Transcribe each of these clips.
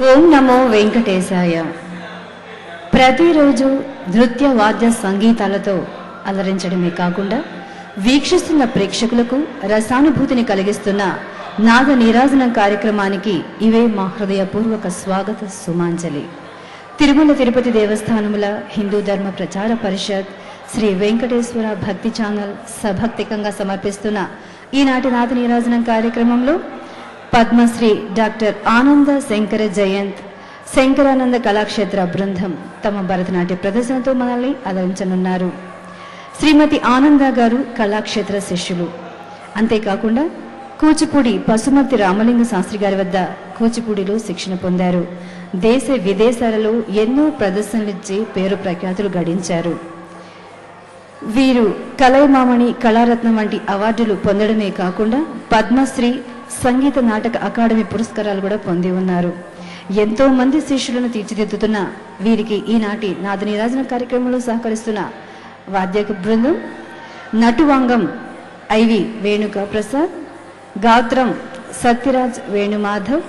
ఓం నమో వెంకటేశాయ. ప్రతిరోజు నృత్య వాద్య సంగీతాలతో అలరించడమే కాకుండా వీక్షిస్తున్న ప్రేక్షకులకు రసానుభూతిని కలిగిస్తున్న నాద నీరాజనం కార్యక్రమానికి ఇవే మా హృదయపూర్వక స్వాగత సుమాంజలి. తిరుమల తిరుపతి దేవస్థానముల హిందూ ధర్మ ప్రచార పరిషత్ శ్రీ వెంకటేశ్వర భక్తి ఛానల్ సభక్తికంగా సమర్పిస్తున్న ఈనాటి నాద నీరాజనం కార్యక్రమంలో పద్మశ్రీ డాక్టర్ ఆనంద శంకర జయంత్ శంకరానంద కళాక్షేత్ర బృందం తమ భరతనాట్య ప్రదర్శనతో మనల్ని అలరించనున్నారు. శ్రీమతి ఆనంద గారు కళాక్షేత్ర శిష్యులు. అంతేకాకుండా కూచిపూడి పసుమర్తి రామలింగ శాస్త్రి గారి వద్ద కూచిపూడిలో శిక్షణ పొందారు. దేశ విదేశాలలో ఎన్నో ప్రదర్శనలిచ్చి పేరు ప్రఖ్యాతులు గడించారు. వీరు కలైమామణి, కళారత్నం వంటి అవార్డులు పొందడమే కాకుండా పద్మశ్రీ, సంగీత నాటక అకాడమీ పురస్కారాలు కూడా పొంది ఉన్నారు. ఎంతో మంది శిష్యులను తీర్చిదిద్దుతున్న వీరికి ఈనాటి నాద నీరాజన కార్యక్రమంలో సహకరిస్తున్న వాద్య బృందం నటువాంగం ఐవి వేణుక ప్రసాద్, గాత్రం సత్యరాజ్ వేణుమాధవ్,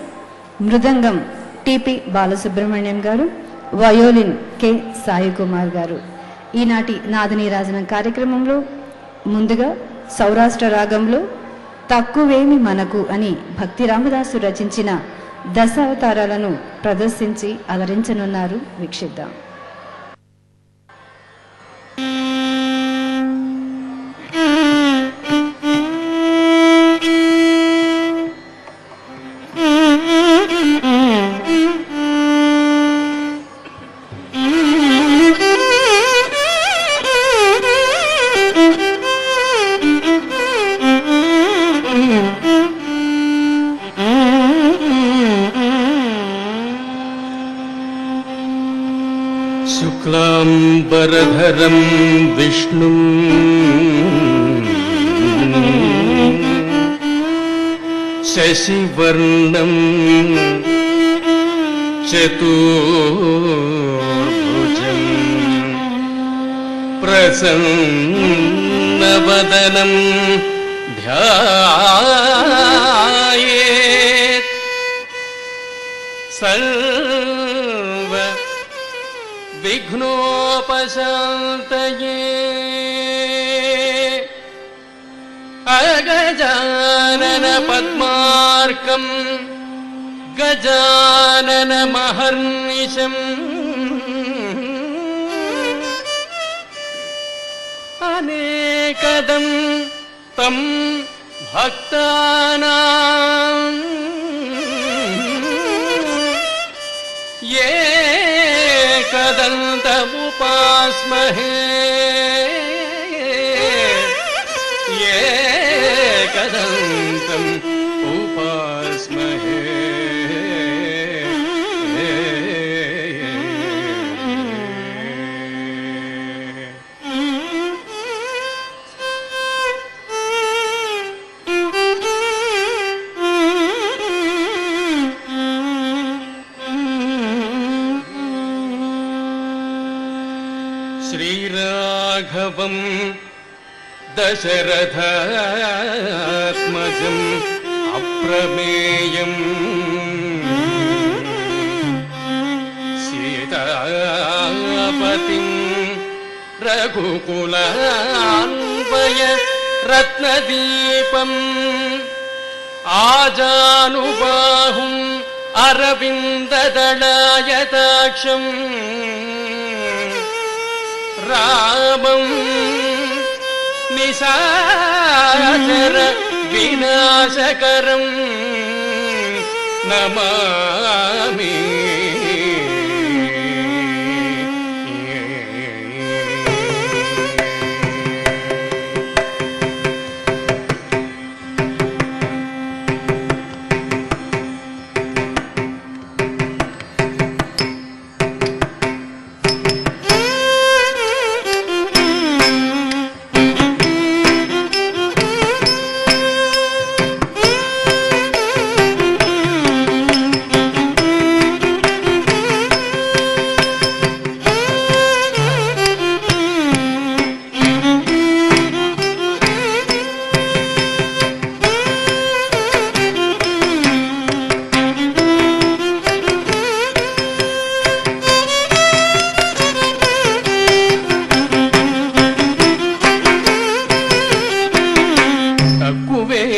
మృదంగం టిపి బాలసుబ్రహ్మణ్యం గారు, వయోలిన్ కె సాయి కుమార్ గారు. ఈనాటి నాద నీరాజనం కార్యక్రమంలో ముందుగా సౌరాష్ట్ర రాగంలో తక్కువేమి మనకు అని భక్తి రామదాసు రచించిన దశావతారాలను ప్రదర్శించి అలరించనున్నారు. వీక్షిద్దాం. శుక్లాంబరధరం విష్ణుం శశివర్ణం చతుర్భుజం ప్రసన్నవదనం ధ్యాయేత్ సర్వ విఘ్నోపశాంతయే. అగజానన పద్మార్కం గజానన మహర్నిశం అనేకదం తం భక్తానాం ఏకదంతముపాస్మహే ఏకదంతం ఉపాస్మహే. శ్రీరాఘవం దశరథాత్మజం అప్రమేయం సీతాపతిం రఘుకులాన్వయ రత్నదీపం ఆజానుబాహుం అరవిందదళాయతాక్షం రామం నిశాచర వినాశకరం నమామి.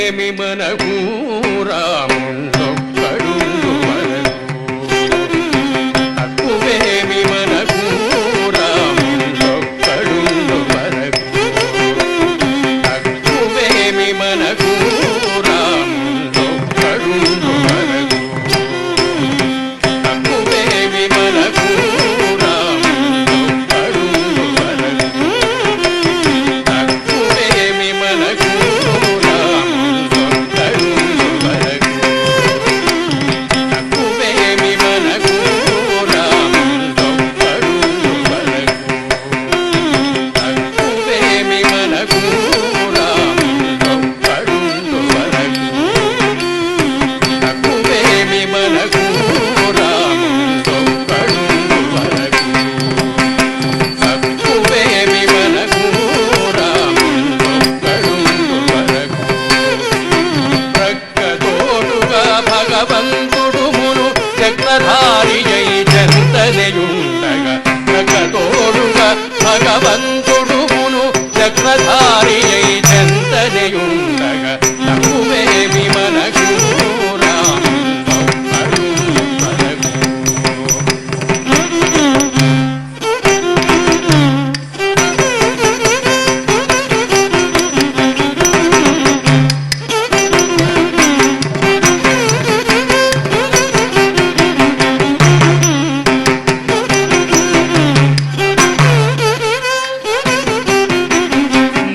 తక్కువేమి మనకు రాముండొక్కడుండు వరకు తక్కువేమి మనకు రాముండొక్కడుండు వరకు తక్కువేమి మనకు రాముండొక్కడుండు వరకు తక్కువేమి మనకు రాముండొక్కడుండు వరకు తక్కువేమి మనకు రాముండొక్కడుండు వరకు తక్కువేమి మనకు రాముండొక్కడుండు వరకు తక్కువేమి మనకు రాముండొక్కడుండు వరకు తక్కువేమి మనకు రాముండొక్కడుండు వరకు తక్కువేమి మనకు రాముండొక్కడుండు వరకు ప్రక్కతోడుగా భగవంతుడు మును చక్రధారియై చెంతనెయుండగా ప్రక్కతోడుగా భగవంతుడు మును చక్రధారియై చెంతనెయుండగా తక్కువేమి మనకు రాముండొక్కడుండు వరకు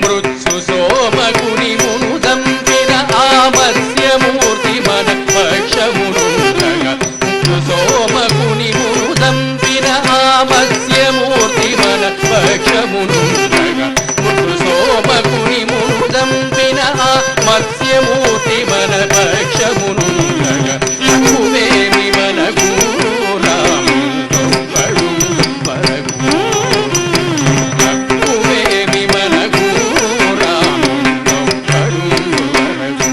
మృత్సు సోమకుని మును దంపిన ఆమస్యమూర్తి మన పక్షమునుండగా మృత్సు సోమకుని మును దంపిన ఆమస్యమూర్తి మన పక్షమునుండగా మృత్సు సోమకుని మును దంపిన ఆమస్యమూర్తి మన పక్షమునుండగా తక్కువేమి మనకు రాముండొక్కడుండు వరకు తక్కువేమి మనకు రాముండొక్కడుండు వరకు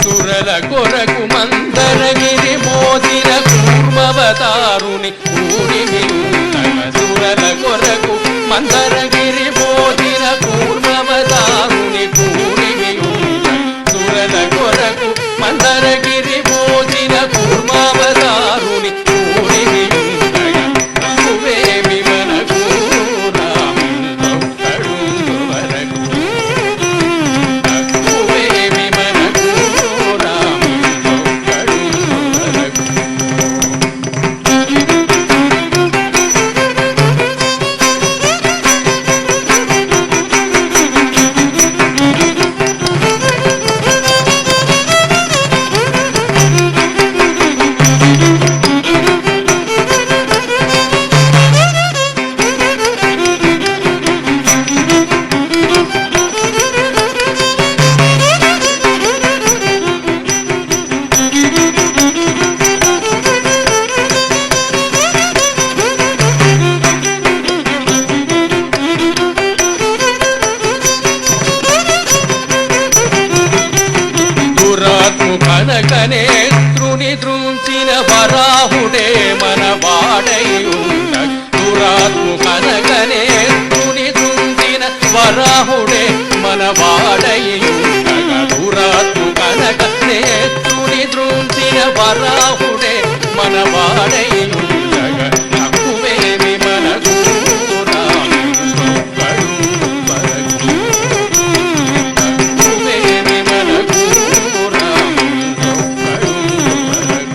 సురల కొరకు మందరగిరి మోదిన కూర్మవతారుని కూడిమి ఉండగా సురల కొరకు మందరగిరి మోదిన కూర్మవతారుని కూడిమి ఉండగా సురల కొరకు మందరగిరి మోదిన కూర్మవతారుని కూడిమి ఉండగా తక్కువేమి మనకు రాముండొక్కడుండు వరకు తక్కువేమి మనకు రాముండొక్కడుండు వరకు కనకనేత్రుని దృంచిన వరాహుడే మన వాడై ఉండగా దురాత్ము కనకనేత్రుని దృంచిన వరాహుడే మన వాడై ఉండగా దురాత్ము కనకనేత్రుని దృంచిన వరాహుడే మన వాడై ఉండగా తక్కువేమి మనకు రాముండొక్కడుండు వరకు తక్కువేమి మనకు రాముండొక్కడుండు వరకు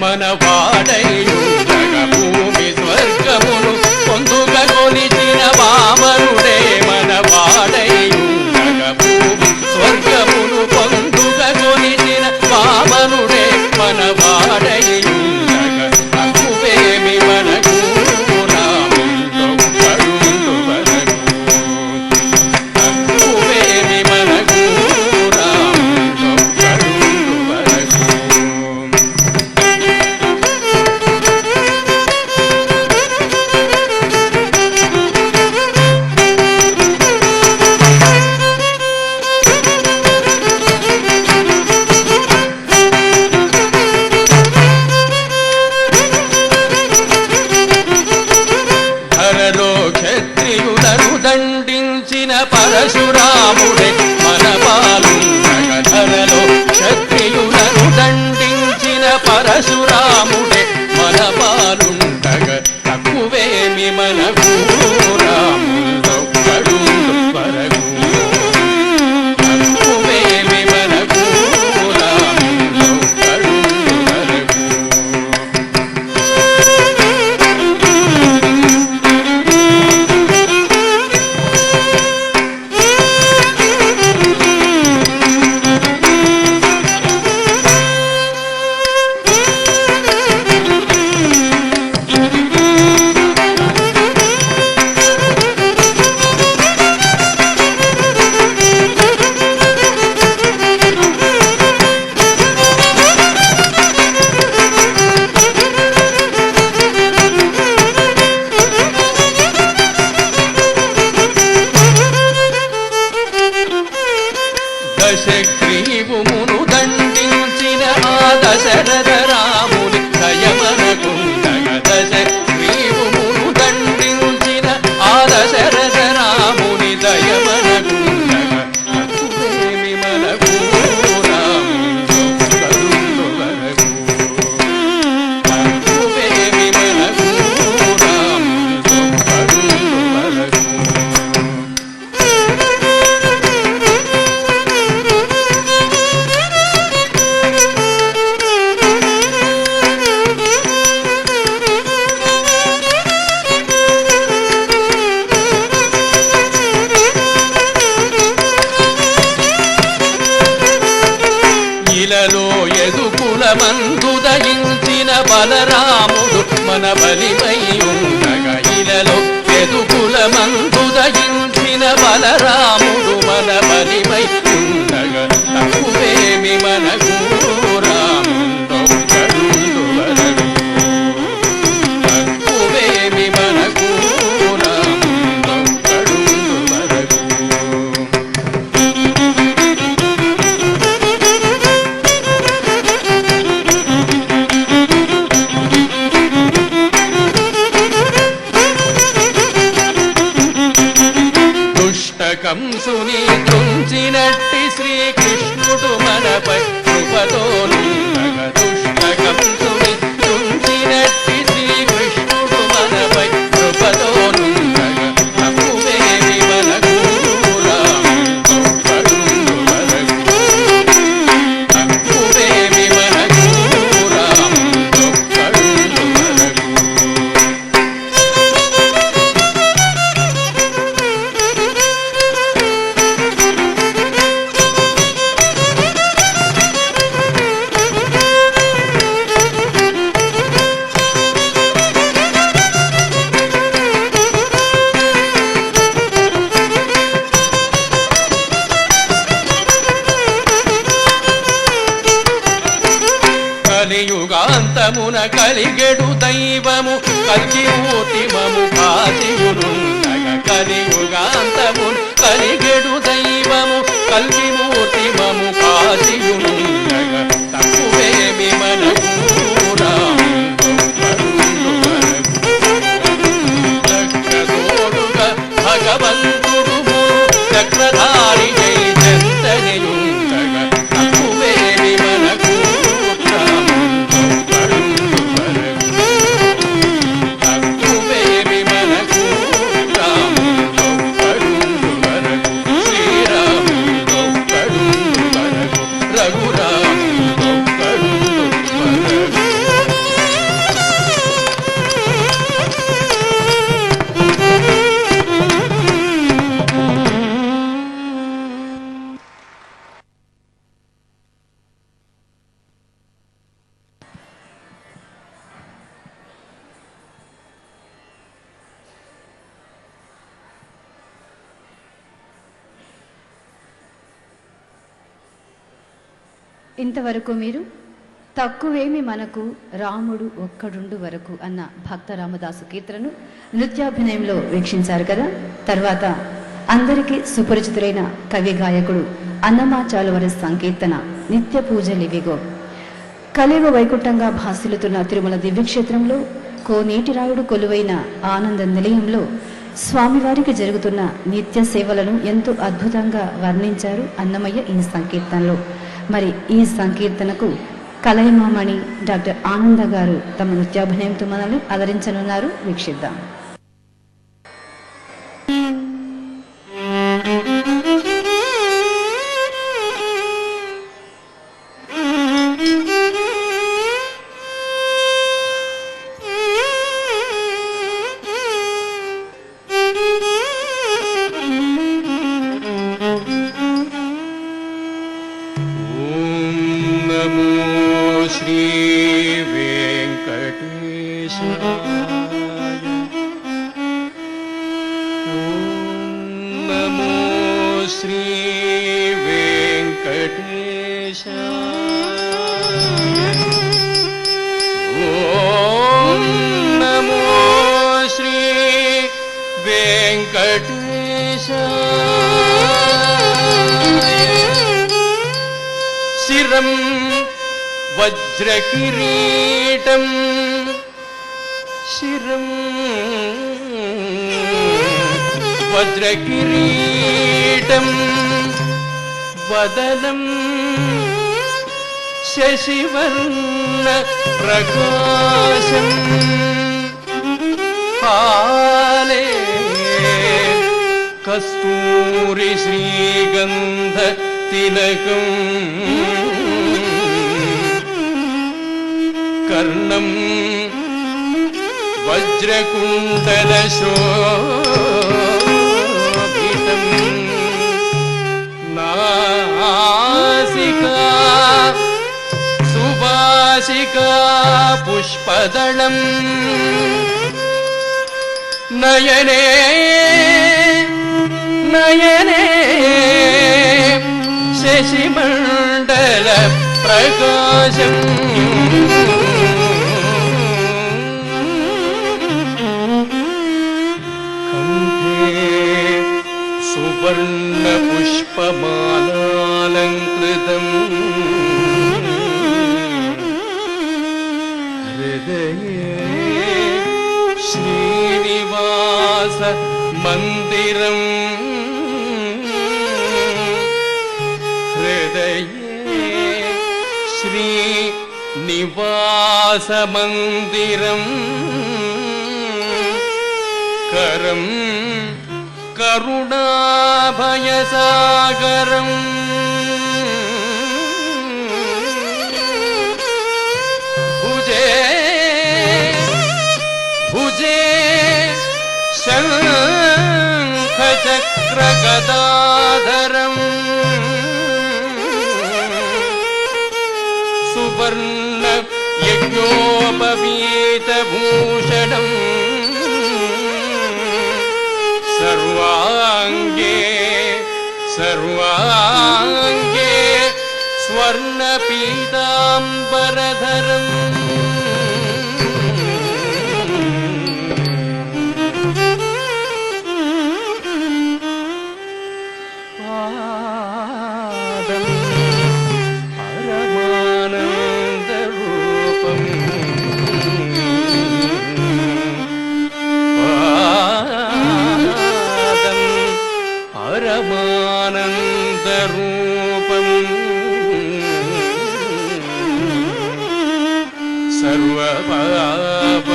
మన వాడయుండగ భూమి స్వర్గమును పొందుగ కొలిచిన వామనుడే మన వాడయుండగ భూమి స్వర్గమును పొందుగ కొలిచిన వామనుడే మన వాడయుండగ అక్కువేమి మనకు రాముడొక్కడుండు వరకు అక్కువేమి మనకు రాముడొక్కడుండు వరకు ధరలో క్షత్రియులను దండించిన పరశురాముడే మన పాలుండగ ధరలో క్షత్రియులను దండించిన పరశురాముడే మన పాలుండగ తక్కువేమి మనకు రాముడొక్కడుండు వరకు తక్కువేమి మనకు రాముడొక్కడుండు వరకు దశగ్రీవుమును దండించిన ఆ దశరథ రాముని దయమనకుండగ దశగ్రీవుమును దండించిన ఆ దశరథ రాముని దయమనకుండగ అక్కువేమి మనకు రాముడొక్కడుండు వరకు అక్కువేమి మనకు రాముడొక్కడుండు వరకు ఇలలో ఎదుకుల మందుదయించిన బలరాముడు మన బలిమై ఉండగ ఇలలో ఎదుకుల మందుదయించిన బలరాముడు మన బలిమై ఉండగ తక్కువేమి మనకు రాముడొక్కడుండు వరకు తక్కువేమి మనకు రాముడొక్కడుండు వరకు కంసుని తుంచినట్టి శ్రీకృష్ణుడు మనపై కృపతోనుండగ దుష్ట కంసుని తుంచినట్టి శ్రీకృష్ణుడు మనపై కృపతోనుండగ తక్కువేమి మనకు రాముడొక్కడుండు వరకు తక్కువేమి మనకు రాముడొక్కడుండు వరకు కలియుగాంతమున కలిగెడు దైవము కల్కిమూర్తిమము కాశీయునుండగ కలియుగాంతమున కలిగెడు దైవము కల్కిమూర్తిమము కాశీయునుండగ తక్కువేమి మనకు రాముడొక్కడుండు వరకు చక్రతోడుగా భగవంతుడు చక్రధారి జై చందనియుండగ తక్కువేమి మనకు రాముడొక్కడుండు వరకు తక్కువేమి మనకు రాముడొక్కడుండు వరకు శ్రీరాముడొక్కడుండు వరకు రఘురాముడొక్కడుండు వరకు ఇంతవరకు మీరు తక్కువేమి మనకు రాముడు ఒక్కడుండు వరకు అన్న భక్త రామదాసు కీర్తనను నృత్యాభినయంలో వీక్షించారు కదా. తర్వాత అందరికీ సుపరిచితులైన కవి గాయకుడు అన్నమాచాలు వారి సంకీర్తన నిత్య పూజలివిగో. కలియుగ వైకుంఠంగా భాసిల్లుతున్న తిరుమల దివ్యక్షేత్రంలో కోనేటి రాయుడు కొలువైన ఆనంద నిలయంలో స్వామివారికి జరుగుతున్న నిత్య సేవలను ఎంతో అద్భుతంగా వర్ణించారు అన్నమయ్య ఈ సంకీర్తనలో. మరి ఈ సంకీర్తనకు కలైమామణి డాక్టర్ ఆనంద గారు తమ నృత్యాభినయంతో మనల్ని ఆదరించనున్నారు. వీక్షిద్దాం. శిరం వజ్రకిరీటం శిరం వజ్రకిరీటం వదనం శశివర్ణ ప్రకాశం పాలే కస్తూరి శ్రీగంధ తిలకం కర్ణం వజ్రకుండల శోభితం నాసికా సువాసికా పుష్పదళం నయనే నయనే శశిమండల ప్రకాశం కంఠే సువర్ణ పుష్పమాలాలంకృతం హృదయే శ్రీనివాస మందిరం హృదయే శ్రీనివాస మందిరం కరం కరుణాభయసాగరం భుజే భుజే శంఖచక్రగదాధరం సువర్ణ యజ్ఞోపవీతభూషణం సర్వాంగే సర్వాంగే స్వర్ణపీతాంబరధరం పాదం పరమానందరూపం పాదం పరమానందరూపం సర్వపాప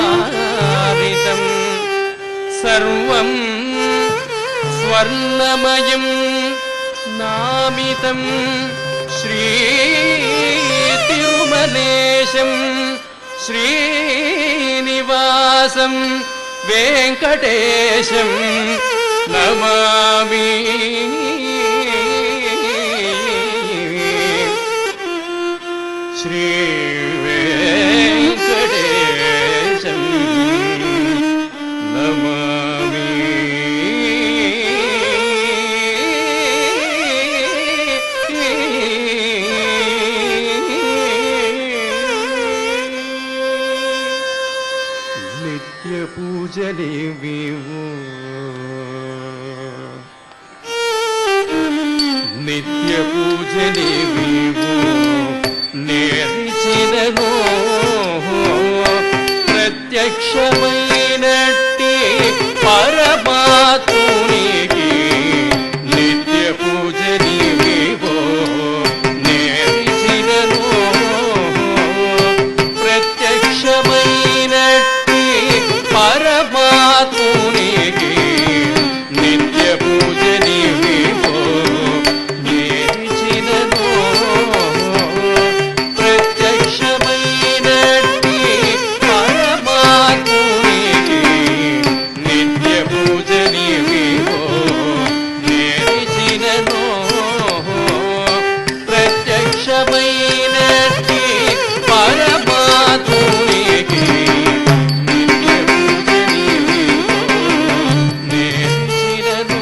నివారితం సర్వం స్వర్ణమయం నామితం శ్రీ తిరుమలేశం శ్రీనివాసం వెంకటేశం నమామి శ్రీ వెంకటేశం నమామి నిత్య పూజలేవివో నిత్య పూజలేవివో నేర్చినను ప్రత్యక్షమైనట్టి పరమాత్మునికి నిత్య పూజలేవివో నేర్చినను ప్రత్యక్షమైనట్టి పరమాత్మునికి నిత్య పూజలేవివో నేర్చినను ప్రత్యక్షమైనట్టి పరమాత్మునికి నిత్య పూజలేవివో నేర్చినను ప్రత్యక్షమైనట్టి పరమాత్మునికి నిత్య పూజలేవివో నేర్చినను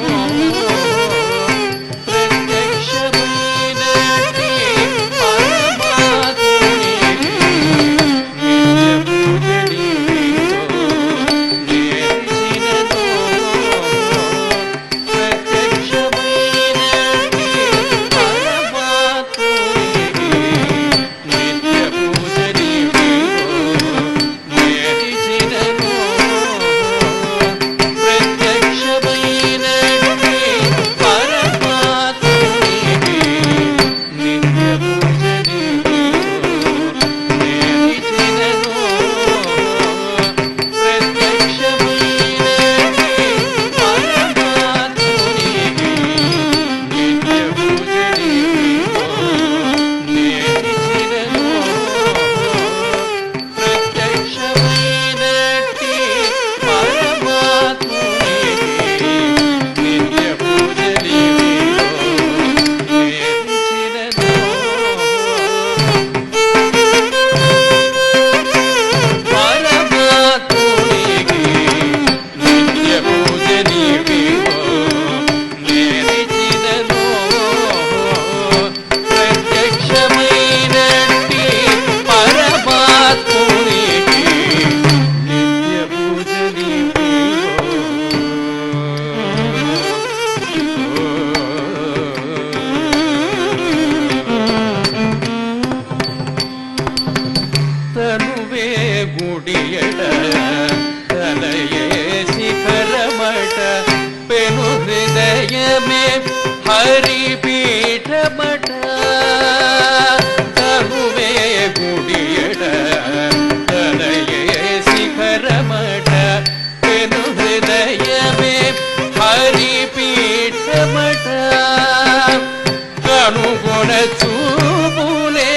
ప్రత్యక్షమైనట్టి పరమాత్మునికి నిత్య పూజలేవివో నేర్చినను ప్రత్యక్షమైనట్టి పరమాత్మునికి నిత్య పూజలేవివో నేర్చినను ప్రత్యక్షమైనట్టి పరమాత్మునికి నిత్య పూజలేవివో నేర్చినను ప్రత్యక్షమైనట్టి పరమాత్మునికి నిత్య పూజలేవివో నేర్చినను ప్రత్యక్షమైనట్టి పరమాత్మునికి నిత్య పూజలేవివో నేర్చినను పరమాత్మునికి నిత్య పూజలేవివో నేర్చినను ప్రత్యక్షమైనట్టి పరమాత్మునికి నిత్య తనువే గుడియట తలయే శిఖరమట పెను హృదయమే హరిపీఠమట తనువే గుడియట తలయే శిఖరమట పెను హృదయమే హరిపీఠమట కనుగొన చూపులే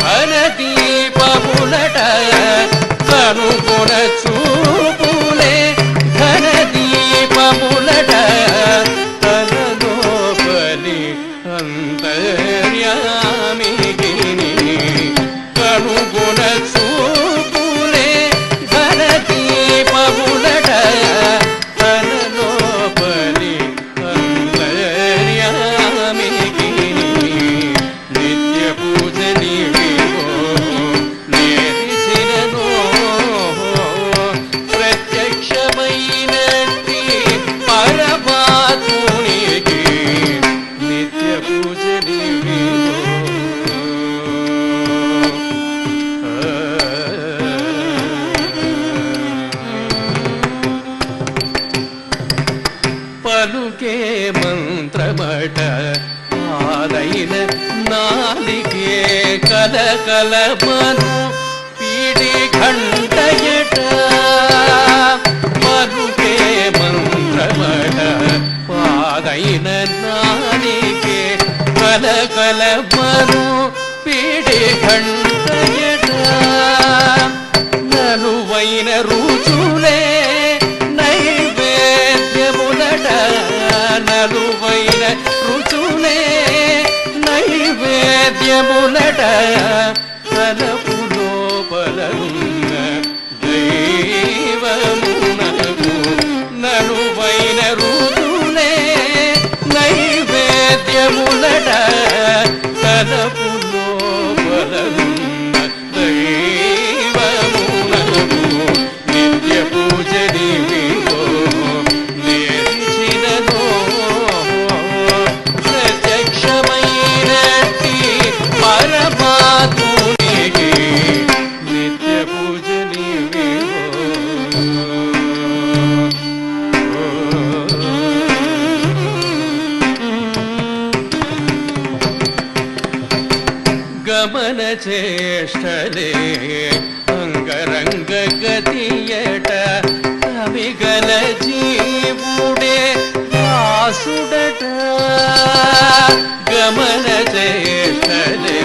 ఘనదీపములట కనుగొన చూపులే ఘనదీపములట తనలోపలి అంతర్యామికి కనుగొన చూపులే ఘనదీపములట తనలోపలి అంతర్యామికి నిత్య పూజలేవివో నేర్చినను ప్రత్యక్షమైనట్టి పరమాత్మునికి నిత్య పూజలేవివో పలుకే మంత్రమట ఆదైన నాలికే కలకలమను పీడి ఘంటయట పలుకే మంత్రమట పాదైన నాలికే కలకలమను పీడి ఘంటయట నలువైన రుచులే నైవేద్యములట నలువైన రుచులే నైవేద్యములట తలపు లోపలనున్న దైవమునకు నలువైన రుచులే నైవేద్యములట తలపు లోపలనున్న దైవమునకు నిత్య చేష్టలే అంగరంగ గతియట కవిగల జీవుడే దాసుడట గమన చేష్టలే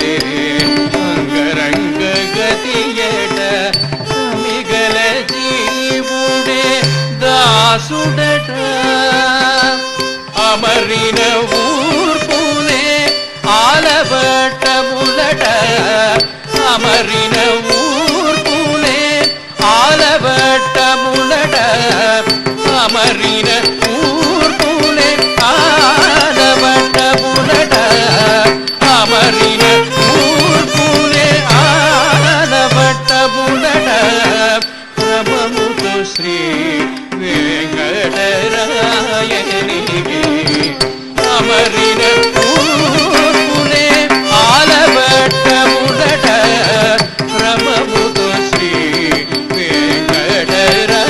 అంగరంగ గతియట కవిగల జీవుడే దాసుడట అమరిన ఊర్పునే ఆలబట్టములట అమరిన ఊర్పునే ఆలబట్టములట అమరిన ఊర్పునే ఆలబట్టములట అమరిన ఊర్పునే ఆలబట్టములట క్రమముతో శ్రీ వెంకటరాయనికి అమరిన ఊర్పునే ఆలబట్టములట క్రమముతో శ్రీ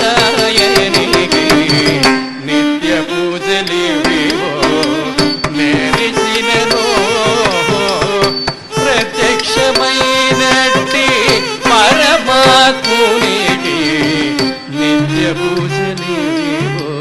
వెంకటరాయనికి నిత్య పూజలివివో మెరిసినలో ప్రత్యక్షమైనట్టి పరమాత్మునికి నిత్య పూజలివివో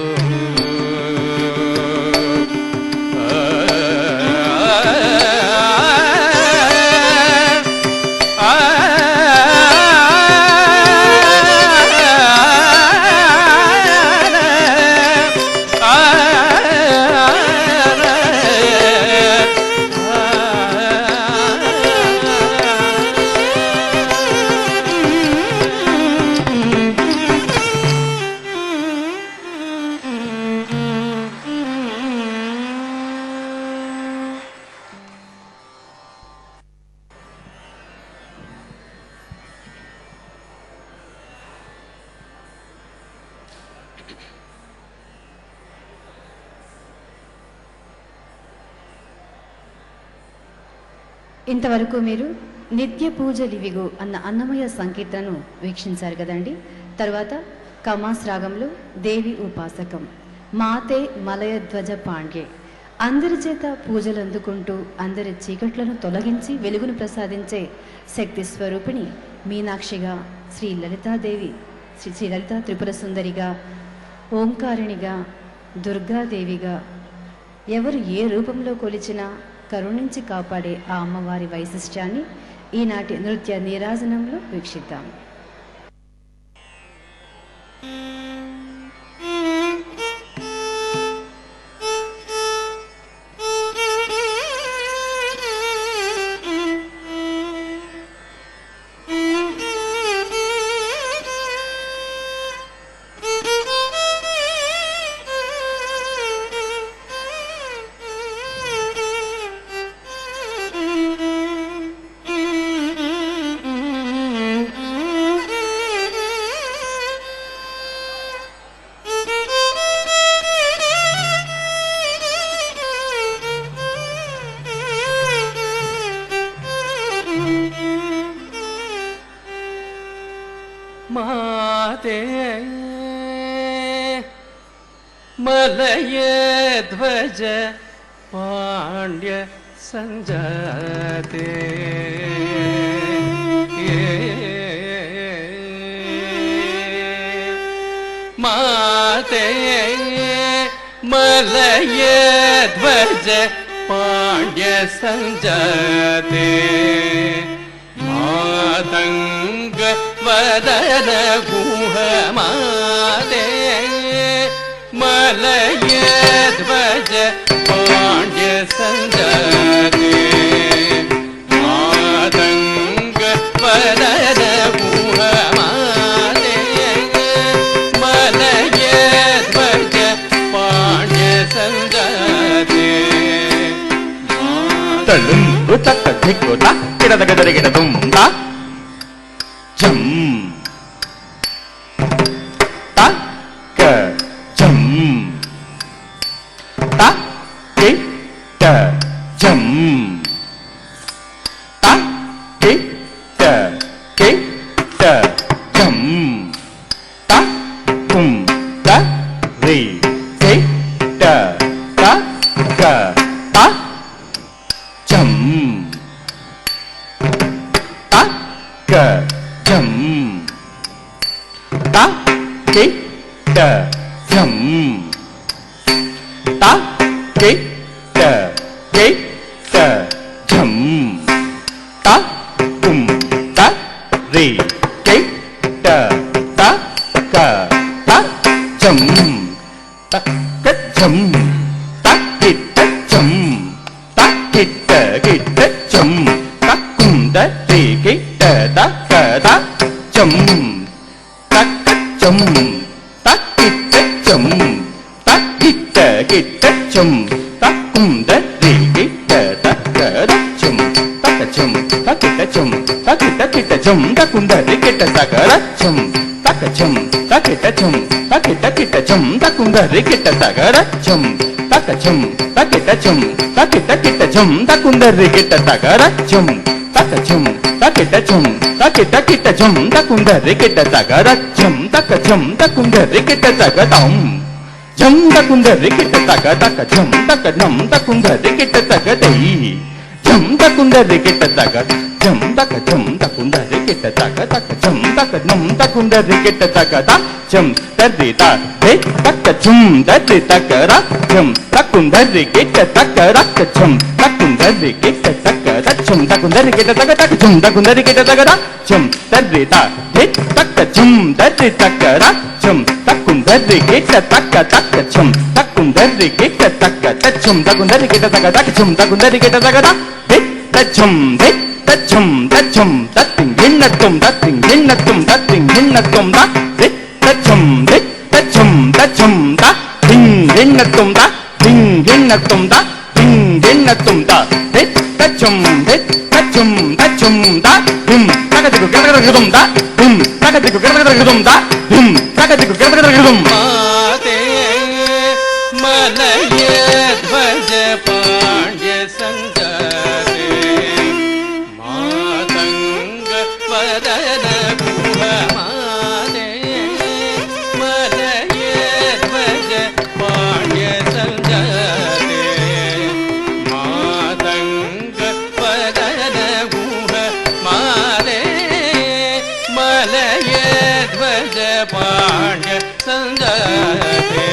ఇంతవరకు మీరు నిత్య పూజలివిగో అన్న అన్నమయ్య సంకీర్తనను వీక్షించారు కదండి. తర్వాత కమాస్ రాగంలో దేవి ఉపాసకం మాతే మలయధ్వజ పాండ్యే అందరి చేత పూజలు అందుకుంటూ అందరి చీకట్లను తొలగించి వెలుగును ప్రసాదించే శక్తి స్వరూపిణి మీనాక్షిగా శ్రీ లలితాదేవి శ్రీ లలితా త్రిపుర సుందరిగా ఓంకారిణిగా దుర్గాదేవిగా ఎవరు ఏ రూపంలో కొలిచినా కరుణించి కాపాడే ఆ అమ్మవారి వైశిష్ట్యాన్ని ఈనాటి నృత్య నీరాజనంలో వీక్షిద్దాం. माते मलयध्वज पांड्य संजाते माते मलयध्वज पांड्य संजाते मातंग वदन गुहमाते मलयध्वज पांड्य संजाते मातंग वदन गुहमाते मलयध्वज पांड्य संजाते तळुंगु तट्ट धिक्कुत किडदगदरिगिडदुंता जम तक जम तक जम तक जम तकुम रे से त क जम ke ta jam ta ke ta jam ta kum ta re ke ta ka ta jam ta ka jam ta ke ta jam ta ke ta jam ta kum ta re ke ta ka ta jam ta ka jam ta ke ta jam ta ke ta jam ta kum ta re ke ta ka ta jam ta ka jam ta ke ta jam ta ke ta jam ta kum ta re ke ta ka ta jam ta ka jam ta ke ta jam ta ke ta jam ta kum ta re ke ta ka ta jam ta ka jam ta ke ta jam ta ke ta jam ta kum ta re ke ta ka ta jam ta ka jam ta ke ta jam ta ke ta jam ta kum ta re ke ta ka ta jam ta ka jam ta kum ta re ke ta ka ta jam ta kum ta re ke ta ka jam ta ka nam ta kum ta re ke ta ka dai jam ta kum ta re ke ta ka jam ta ka jam ta kum ta re ke ta ka jam ta ka nam ta kum ta re ke ta ka ta jam ta re ta de ta ka jum ta re ta ka ra jam ta kum ta re ke ta ka ra ka jam ta kum ta re ke ta ka ra jam ta kum ta re ke ta ka jam ta kum ta re ke ta ka ra jam ta re ta de ta ka jum ta re ta ka ra jam ta kum ta re ke ta ka jam ta kum ta re ke ta ka jam ta kum ta re ke ta ka jam ta kum ta re ke ta ka de ta jam de ta jam ta ting hin na tum ta ting hin na tum ta ting hin na tum ta de ta jam ta ting hin na tum ta ting hin na tum ta ting hin na tum ta de ta jam ta him ta ka diku gara gara dum ta him ta ka diku gara gara dum ta him ta ka diku gara gara dum माते मलये ध्वज पाण्ड्य संजाते मातंग वदन गुहमाने मलये ध्वज पाण्ड्य संजाते मातंग वदन गुहमाने मलये ध्वज पाण्ड्य संजाते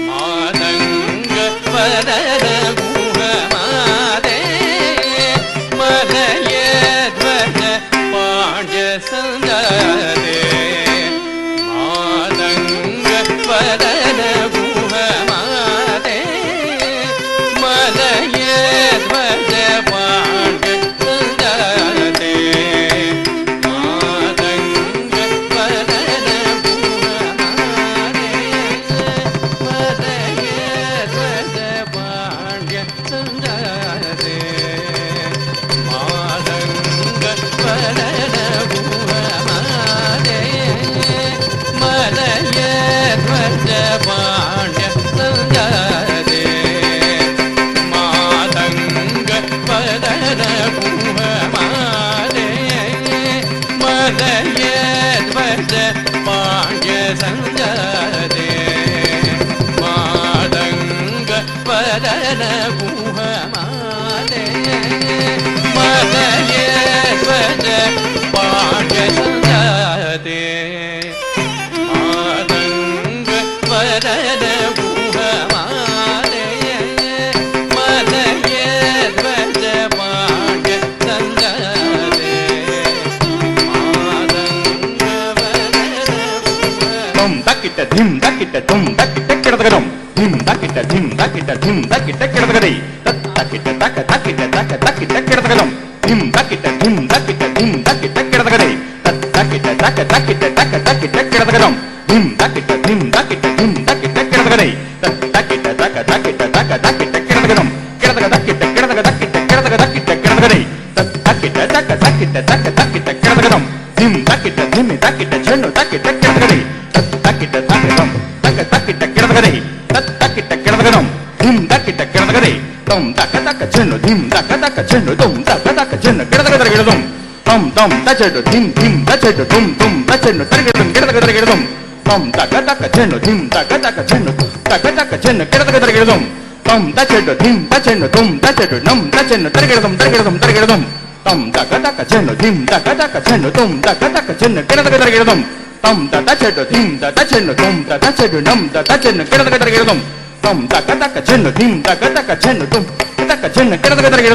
मातंग वदन गुहमाने मलये ध्वज पाण्ड्य संजाते मातंग वदन गुहमाने मलये ध्वज पाण्ड्य संजाते मातंग वदन गुहमाने मलये ध्वज पाण्ड्य संजाते मातंग वदन गुहमाने मलये ध्वज पाण्ड्य संजाते मातंग वदन गुहमाने मलये ध्वज पाण्ड्य संजाते मातंग वदन गुहमाने मलये ध्वज पाण्ड्य संजाते मातंग वदन गुहमाने मलये ध्वज पाण्ड्य संजाते मातंग वदन tum takita dim takita tum takita kiradagam dim takita kiradagadi takita takita kiradagam dim takita kiradagadi takita kiradagam dim takita kiradagadi takita kiradagam kiradagadi takita kiradagam dim takita chenu takita kiradagadi takita kiradagadi takita kiradagam dim takita kiradagadi tom takata chenu dim takata chenu tom takata chenu kiradagadi tom tachedu dim tachedu tum tachenu kiradagadi tom takata chenu dim takata chenu kiradagadi tom tachedu dim tachenu tum tachedu nam tachenu kiradagadi tom takata chenu dim takata chenu tum takata chenu kiradagadi tom ta ta che do tim ta ta che no tom ta ta che do nam ta ta che no keda keda keda tom ta ka che no tim ta ka che no tom ta ka che no keda keda keda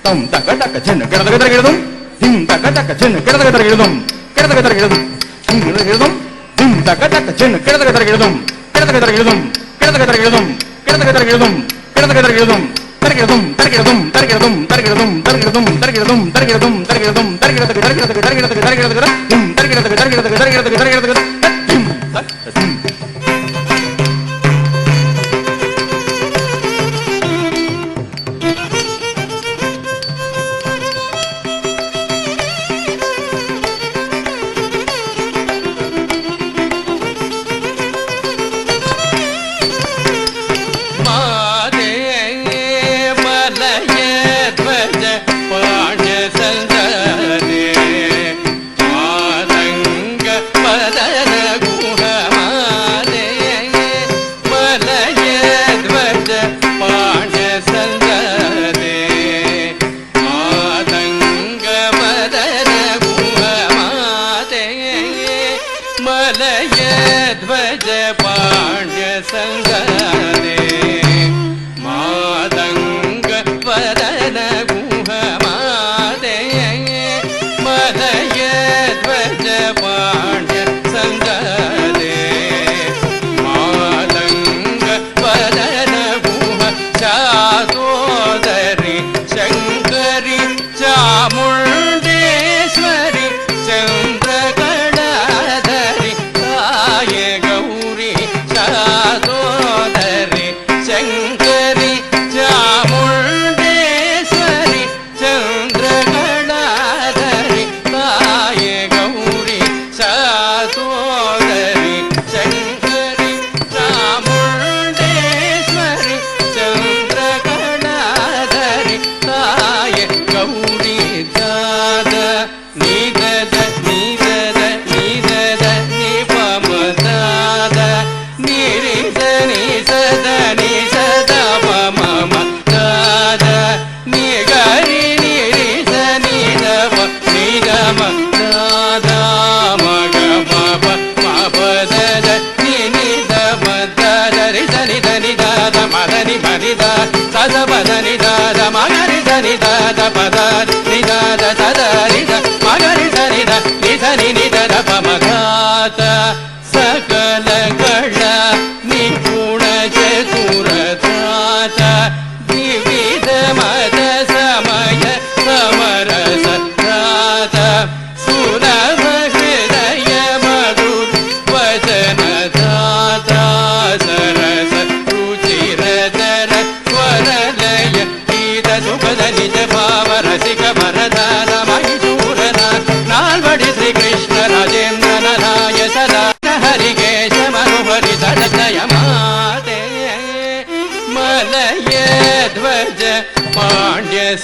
tom ta ka che no keda keda keda tim ta ka che no keda keda keda keda keda keda tim keda keda tim ta ka che no keda keda keda keda keda keda keda keda keda keda keda keda keda keda keda tarkiradum tarkiradum tarkiradum tarkiradum tarkiradum tarkiradum tarkiradum tarkiradum tarkiradum tarkiradum tarkiradum tarkiradum tarkiradum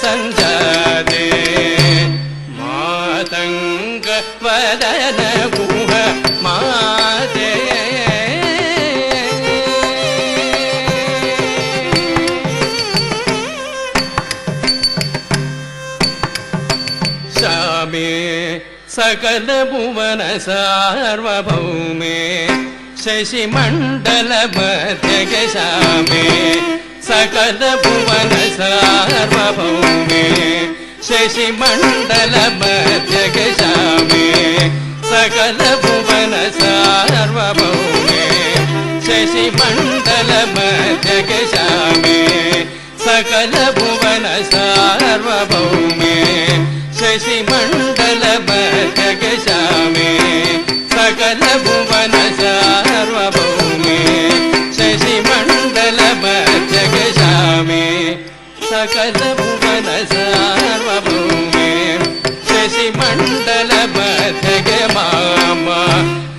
ಸಂಜಾದೆ ಮಾತಂಗ ವದನ ಗುಹ ಮಾತೆ ಶಾಮೆ ಸಕಲ ಭುವನ ಸಾರ್ವಭೌಮೆ ಶಶಿಮಂಡಲ ಮಧ್ಯಗ ಶಾಮೆ सकल भुवन सार्वभौमे शशिमंडल मध्यग शामे सकल भुवन सार्वभौमे शशिमंडल मध्यग शामे सकल भुवन सार्वभौमे शशिमंडल मध्यग शामे सकल भुवन सार्वभौमे शशिमंडल मध्यग शामे सकल भुवन सार्वभौमे शशिमंडल मध्यग माम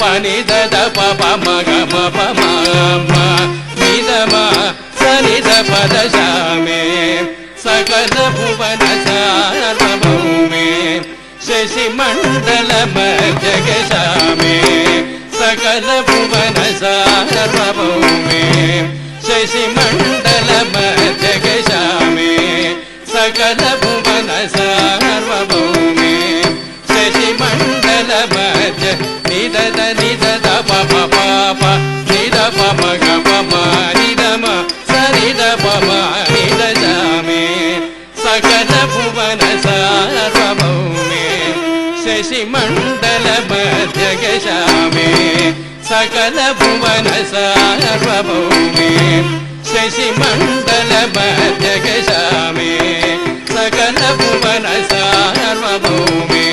पनि दद पप मग मप माम निदम सनिद पद शामे सकल भुवन सार्वभौमे शशिमंडल मध्यग शामे सकल भुवन सार्वभौमे शशिमंडल मध्यग शामे सकल भुवन सार्वभौमे शशिमंडल मध्य నిద నిద ప ప ప ప నిద ప మ గ ప మ నిద మ సరిద ప మ నిద జామే సకల భువన సార్వభౌమే శశిమండల మధ్యగశామే సకల భువన సార్వభౌమే శశిమండల మధ్యగశామే సకల భువన సార్వభౌమే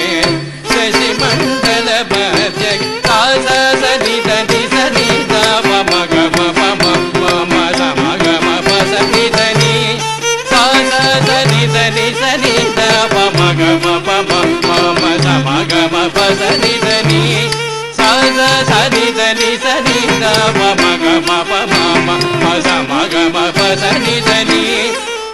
శశిమండల మధ్య సనిద నిసనిద పమ గమ పమ పమ సమ గమ పసనిద ని సనిద నిసనిద పమ గమ పమ పమ సమ గమ పసనిద ని సనిద నిసనిద పమ గమ పమ సమ గమ పసనిద ని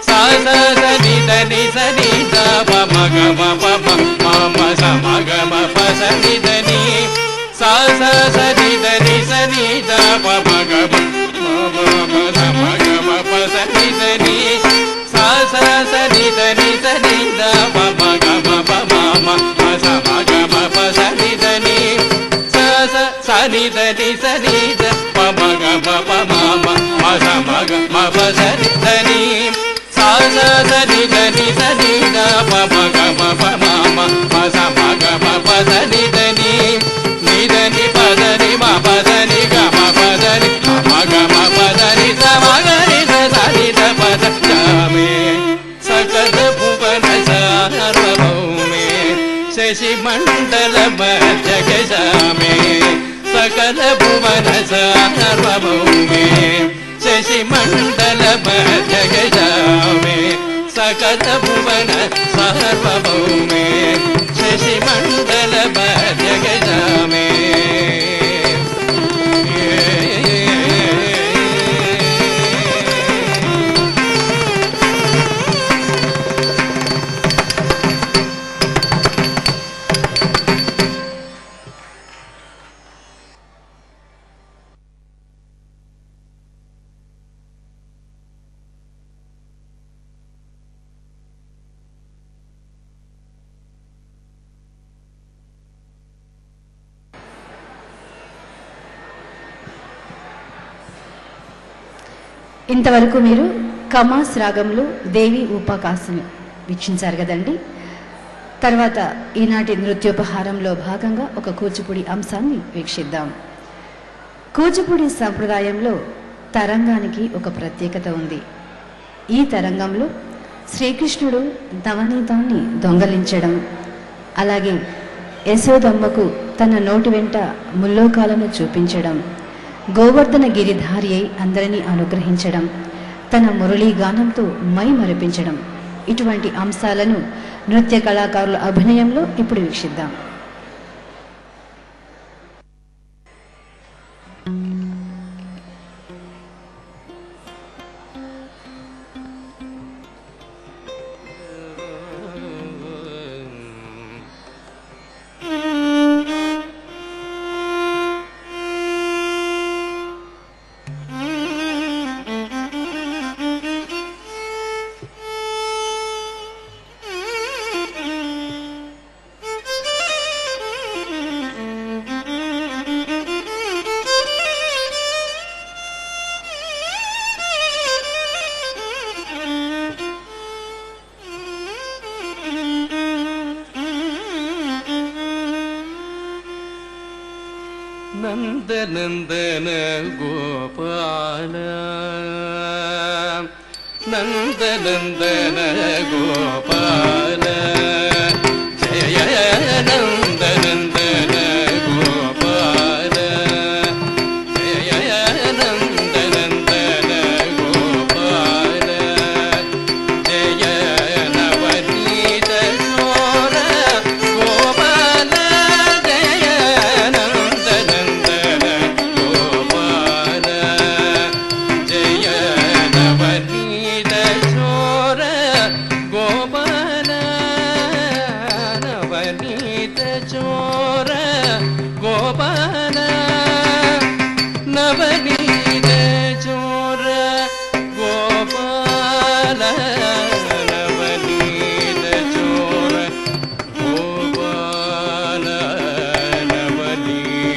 సనిద నిసనిద పమ గమ పమ పమ సమ గమ పసనిద ని సనిద నిసనిద పమ గమ పమ సమ గమ పసనిద ని సనిద నిసనిద పమ గమ పమ సమ గమ పసనిద ని సనిద నిసనిద పమ గమ పమ సమ గమ పసనిద ని సనిద నిసనిద పమ గమ పమ సమ గమ పసనిద ని నిద ని పద ని మ పద ని గమ పద ని మ గమ పద ని సమ గని సనిద పద జామే సకల భువన సార్వభౌమే శశిమండల మధ్యగశామే సకల భువన సార్వభౌమే శశిమండల మధ్యగశామే సకల భువన సార్వభౌమే శశిమండల మధ్యగశామే ఇంతవరకు మీరు కమాస్ రాగంలో దేవి ఉపాకాశని వీక్షించారు కదండి. తర్వాత ఈనాటి నృత్యోపహారంలో భాగంగా ఒక కూచిపూడి అంశాన్ని వీక్షిద్దాం. కూచిపూడి సంప్రదాయంలో తరంగానికి ఒక ప్రత్యేకత ఉంది. ఈ తరంగంలో శ్రీకృష్ణుడు నవనీతాన్ని దొంగలించడం, అలాగే యశోదమ్మకు తన నోటి వెంట ముల్లోకాలను చూపించడం, గోవర్ధన గిరిధారి అయి అందరినీ అనుగ్రహించడం, తన మురళీ గానంతో మై మరిపించడం, ఇటువంటి అంశాలను నృత్య కళాకారుల అభినయంలో ఇప్పుడు వీక్షిద్దాం. నందనందన గోపాల నందనందన గోపాల జయ నందనందన గోపాల జయ నందనందన గోపాల జయ నవనీత చోర గోపాల జయ నందనందన గోపాల జయ నవనీత చోర గోపాల నవనీత చోర గోపాల నవనీత చోర గోపాల నవనీత చోర గోపాల నవనీత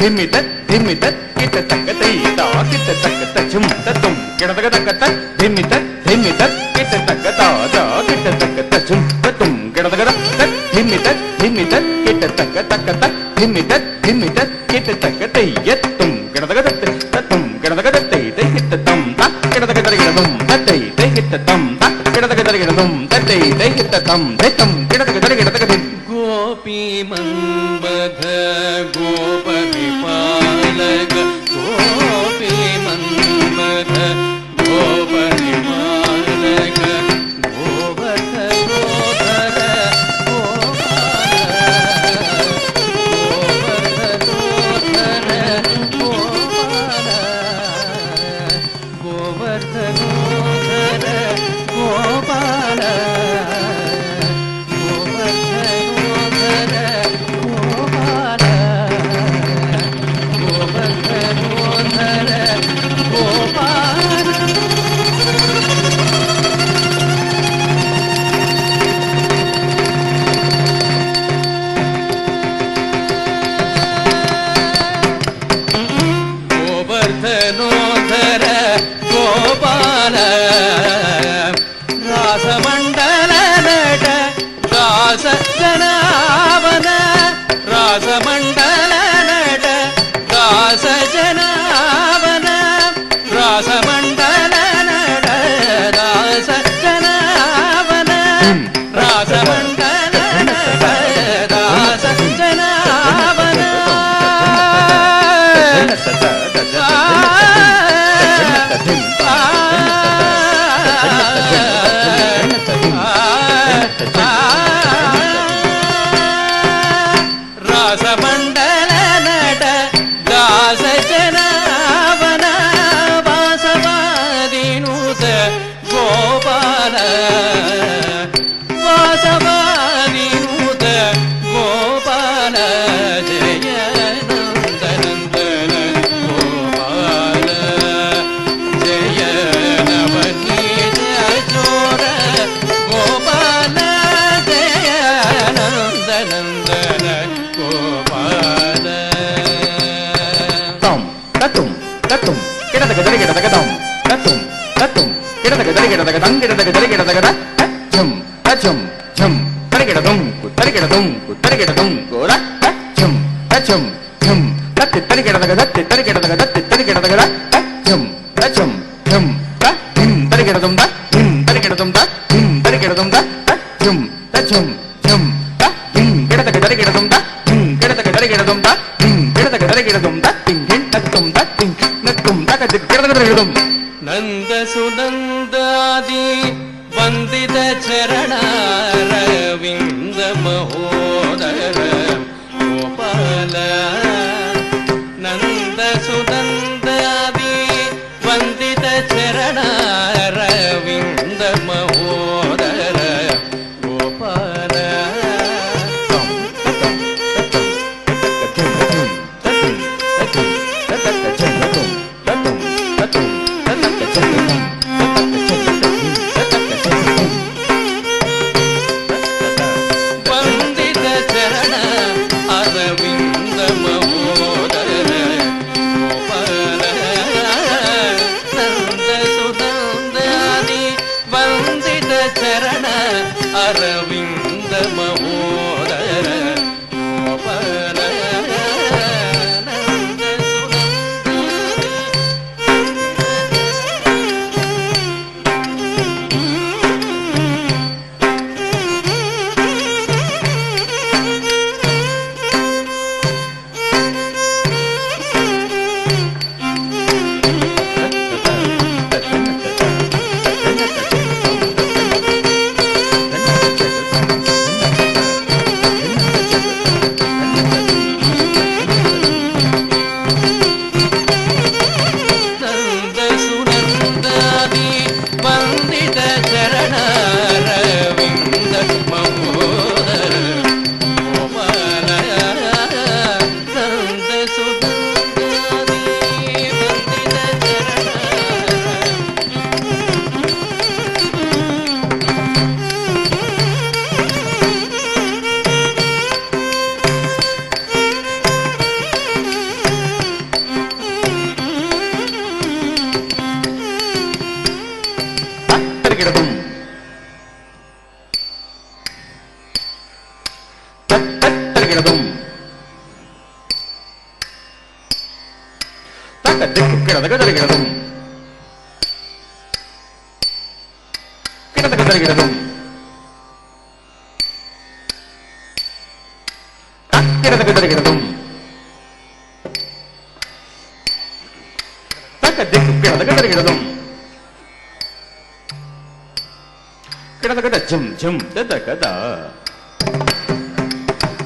ಧಿಮಿತ ಧಿಮಿತ ಕಿಟ ತಕ್ಕ ತೈತ ಕಿಟ ತಕ್ಕ ತಜುಂ ತತುಂ ಗಿಡದಗ ತಕ್ಕ ಧಿಮಿತ ಧಿಮಿತ ಕಿಟ ತಕ್ಕ ತಾದ ಕಿಟ ತಕ್ಕ ತಜುಂ ತತುಂ ಗಿಡದಗ ಧಿಮಿತ ಧಿಮಿತ ಕಿಟ ತಕ್ಕ ತಕ್ಕ ಧಿಮಿತ ಧಿಮಿತ ಕಿಟ ತಕ್ಕ ತೈಯತ್ತುಂ ಗಿಡದಗ ತತುಂ ಗಿಡದಗ ತೈ ತೈ ಕಿಟ ತಂ ತ ಗಿಡದಗ ತರಿಗಿಡದುಂ ತೈ ತೈ ಕಿಟ ತಂ ತ ಗಿಡದಗ ತರಿಗಿಡದುಂ ತೈ ತೈ ಕಿಟ ತಂ ತೈತಂ ಗಿಡದಗ ತರಿಗಿಡದಗ ಗೋಪಿ ಮನ್ಮಥ ಗೋಪರಿಪಾಲಕ ಗೋಪಿ ಮನ್ಮಥ ಗೋಪರಿಪಾಲಕ ಗೋವರ್ಧ ಗೋಧರ ಗೋವರ್ಧ ಗೋಧರ ಗೋಪಾಲ ಗೋವರ್ಧನೋಧರ ಗೋಪಾಲ ರಾಸಮಂಡಲ ನಟ ದಾಸ ಜನಾವನ ರಾಸಮಂಡಲ ನಟ ದಾಸ ಜನಾವನ ರಾಸಮಂಡಲ ನಟ ದಾಸ ಜನಾವನ ರಾಸಮಂಡಲ ನಟ ದಾಸ ಜನಾವನ ರಾಸಮಂಡಲ ನಟ ದಾಸ ಜನಾವನ ವಾಸವಾದಿನೂತ ಗೋಪಾಲ ವಾಸವಾದಿನೂತ ಗೋಪಾಲ ಜಯ ನಂದನಂದನ ಗೋಪಾಲ ಜಯ ನವನೀತ ಚೋರ ಗೋಪಾಲ ಜಯ ನಂದನಂದನ ಗೋಪಾಲ ತಂ ತತುಂ ತತುಂ ಗಿಡದಗ ತರಿಗಿಡದಗ ತಂ ತತುಂ ತತುಂ ಗಿಡದಗ ತರಿಗಿಡದಗ ತಂ ಗಿಡದಗ ತರಿಗಿಡದಗ ಝಂ ತಜಂ ಝಂ ತರಿಗಿಡದುಂ ತರಿಗಿಡದುಂ ತರಿಗಿಡದುಂ ಗೋರ ಝಂ ತಜಂ ಝಂ ತತ್ತಿ ತರಿಗಿಡದಗ ತತ್ತಿ ತರಿಗಿಡದಗ ತತ್ತಿ ತರಿಗಿಡದಗ ಝಂ ತಜಂ ಝಂ ತ ಹಿಂ ತರಿಗಿಡದುಂ ದ ಹಿಂ ತರಿಗಿಡದುಂ ದ ಹಿಂ ತರಿಗಿಡದುಂ ದ ಝಂ ತಜಂ ಝಂ ತ ಹಿಂ ಗಿಡದಗ ತರಿಗಿಡದುಂ ದ ಹಿಂ ಗಿಡದಗ ತರಿಗಿಡದುಂ ದ ಹಿಂ ಗಿಡದಗ ತರಿಗಿಡದುಂ ದ ಹಿಂ ಹಿಂ ನತ್ತುಂ ದ ಹಿಂ ನತ್ತುಂ ದ ಗಿಡದಗ ತರಿಗಿಡದುಂ ನಂದ ಸುನಂದಾದಿ ವಂದಿತ ಚರಣಾರವಿಂದ ಮಹೋದರ ಗೋಪಾಲ ನಂದ ಸುನಂದ దిక్కు కిడదగ జరిగిడదు కిడదగ జరిగిడదు కిడదగ జరిగిడదు తక్క దిక్కు కిడదగ జరిగిడదు కిడదగ జం జం దదగద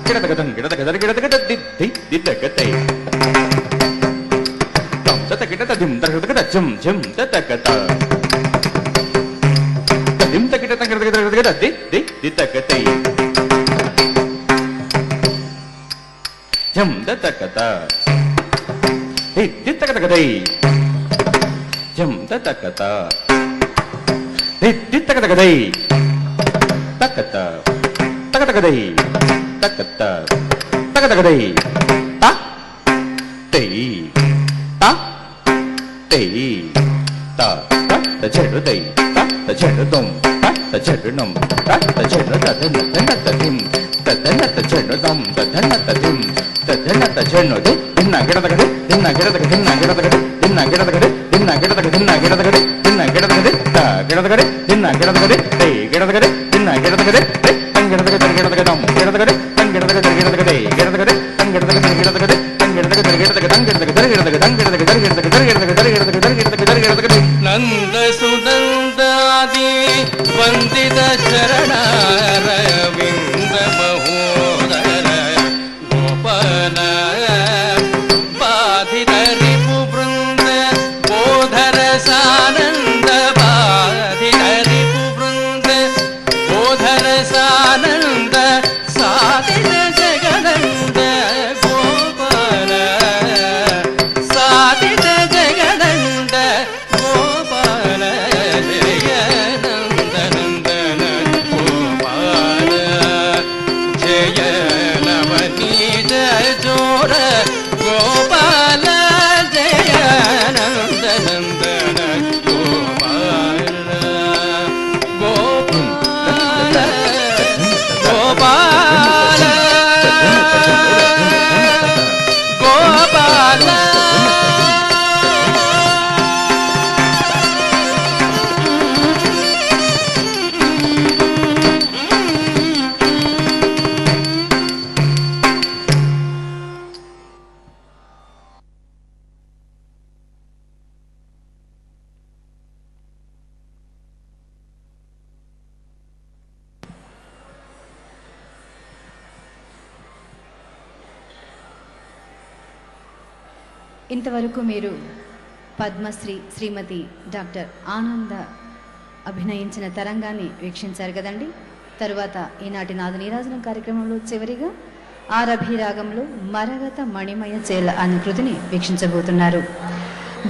గిడదగదం గిడదగదర గిడదగద దిద్ది దిద్దగతై తం దదగిడద దిం దగదగద జం జం దదగద దిం దగిడద గిడదగద దిద్ది దిద్దగతై జం దదగద దిద్దగదగదై జం దదగద దిద్దగదగదై తకత తకతగదై తకత తకతగదై త తై త తై త త చెడుదై త చెడుదం త చెడునం త చెడుదం తదనతదిం తదనత చెడుదం తదనతదిం తదనత చెడుదై నిన్న గిడదగది నిన్న గిడదగది నిన్న గిడదగది నిన్న గిడదగది నిన్న గిడదగది నిన్న గిడదగది నిన్న గిడదగది త గిడదగది నిన్న గిడదగది తై గిడదగది నిన్న గిడదగది గిడదగది గిడదగదం గిడదగది గిడదగది గిడదగది గిడదగది గిడదగది గిడదగది గిడదగది గిడదగది గిడదగది గిడదగది ನಂದ ಸುನಂದಾದಿ ವಂದಿತ ಶರಣಾರವಿಂದ ಮಹೋದರ ಗೋಪಾಲ ಬಾಧಿತ ರಿಪು ಬೃಂದ ಬೋಧರ ಸಾನಂದ ಬಾಧಿತ ರಿಪು ಬೃಂದ ಬೋಧರ ಸಾನಂದ ಸಾಧಿತ ಜಗದಂದ ಗೋಪಾಲ ಸಾಧಿತ ಜಗದಂದ ಗೋಪಾಲ ಜಯ ನಂದ ನಂದನ ಗೋಪಾಲ ಜಯ ನವನೀತ ಜೋರ ಗೋಪಾಲ ಜಯ ನಂದ ನಂದನ ಗೋಪಾಲ ಗೋಪಾಲ ಗೋಪಾಲ ಗೋಪಾಲ ఇంతవరకు మీరు పద్మశ్రీ శ్రీమతి డాక్టర్ ఆనంద అభినయించిన తరంగాన్ని వీక్షించారు కదండి. తరువాత ఈనాటి నాద నీరాజనం కార్యక్రమంలో చివరిగా ఆరభి రాగంలో మరగత మణిమయ చేల అనే కృతిని వీక్షించబోతున్నారు.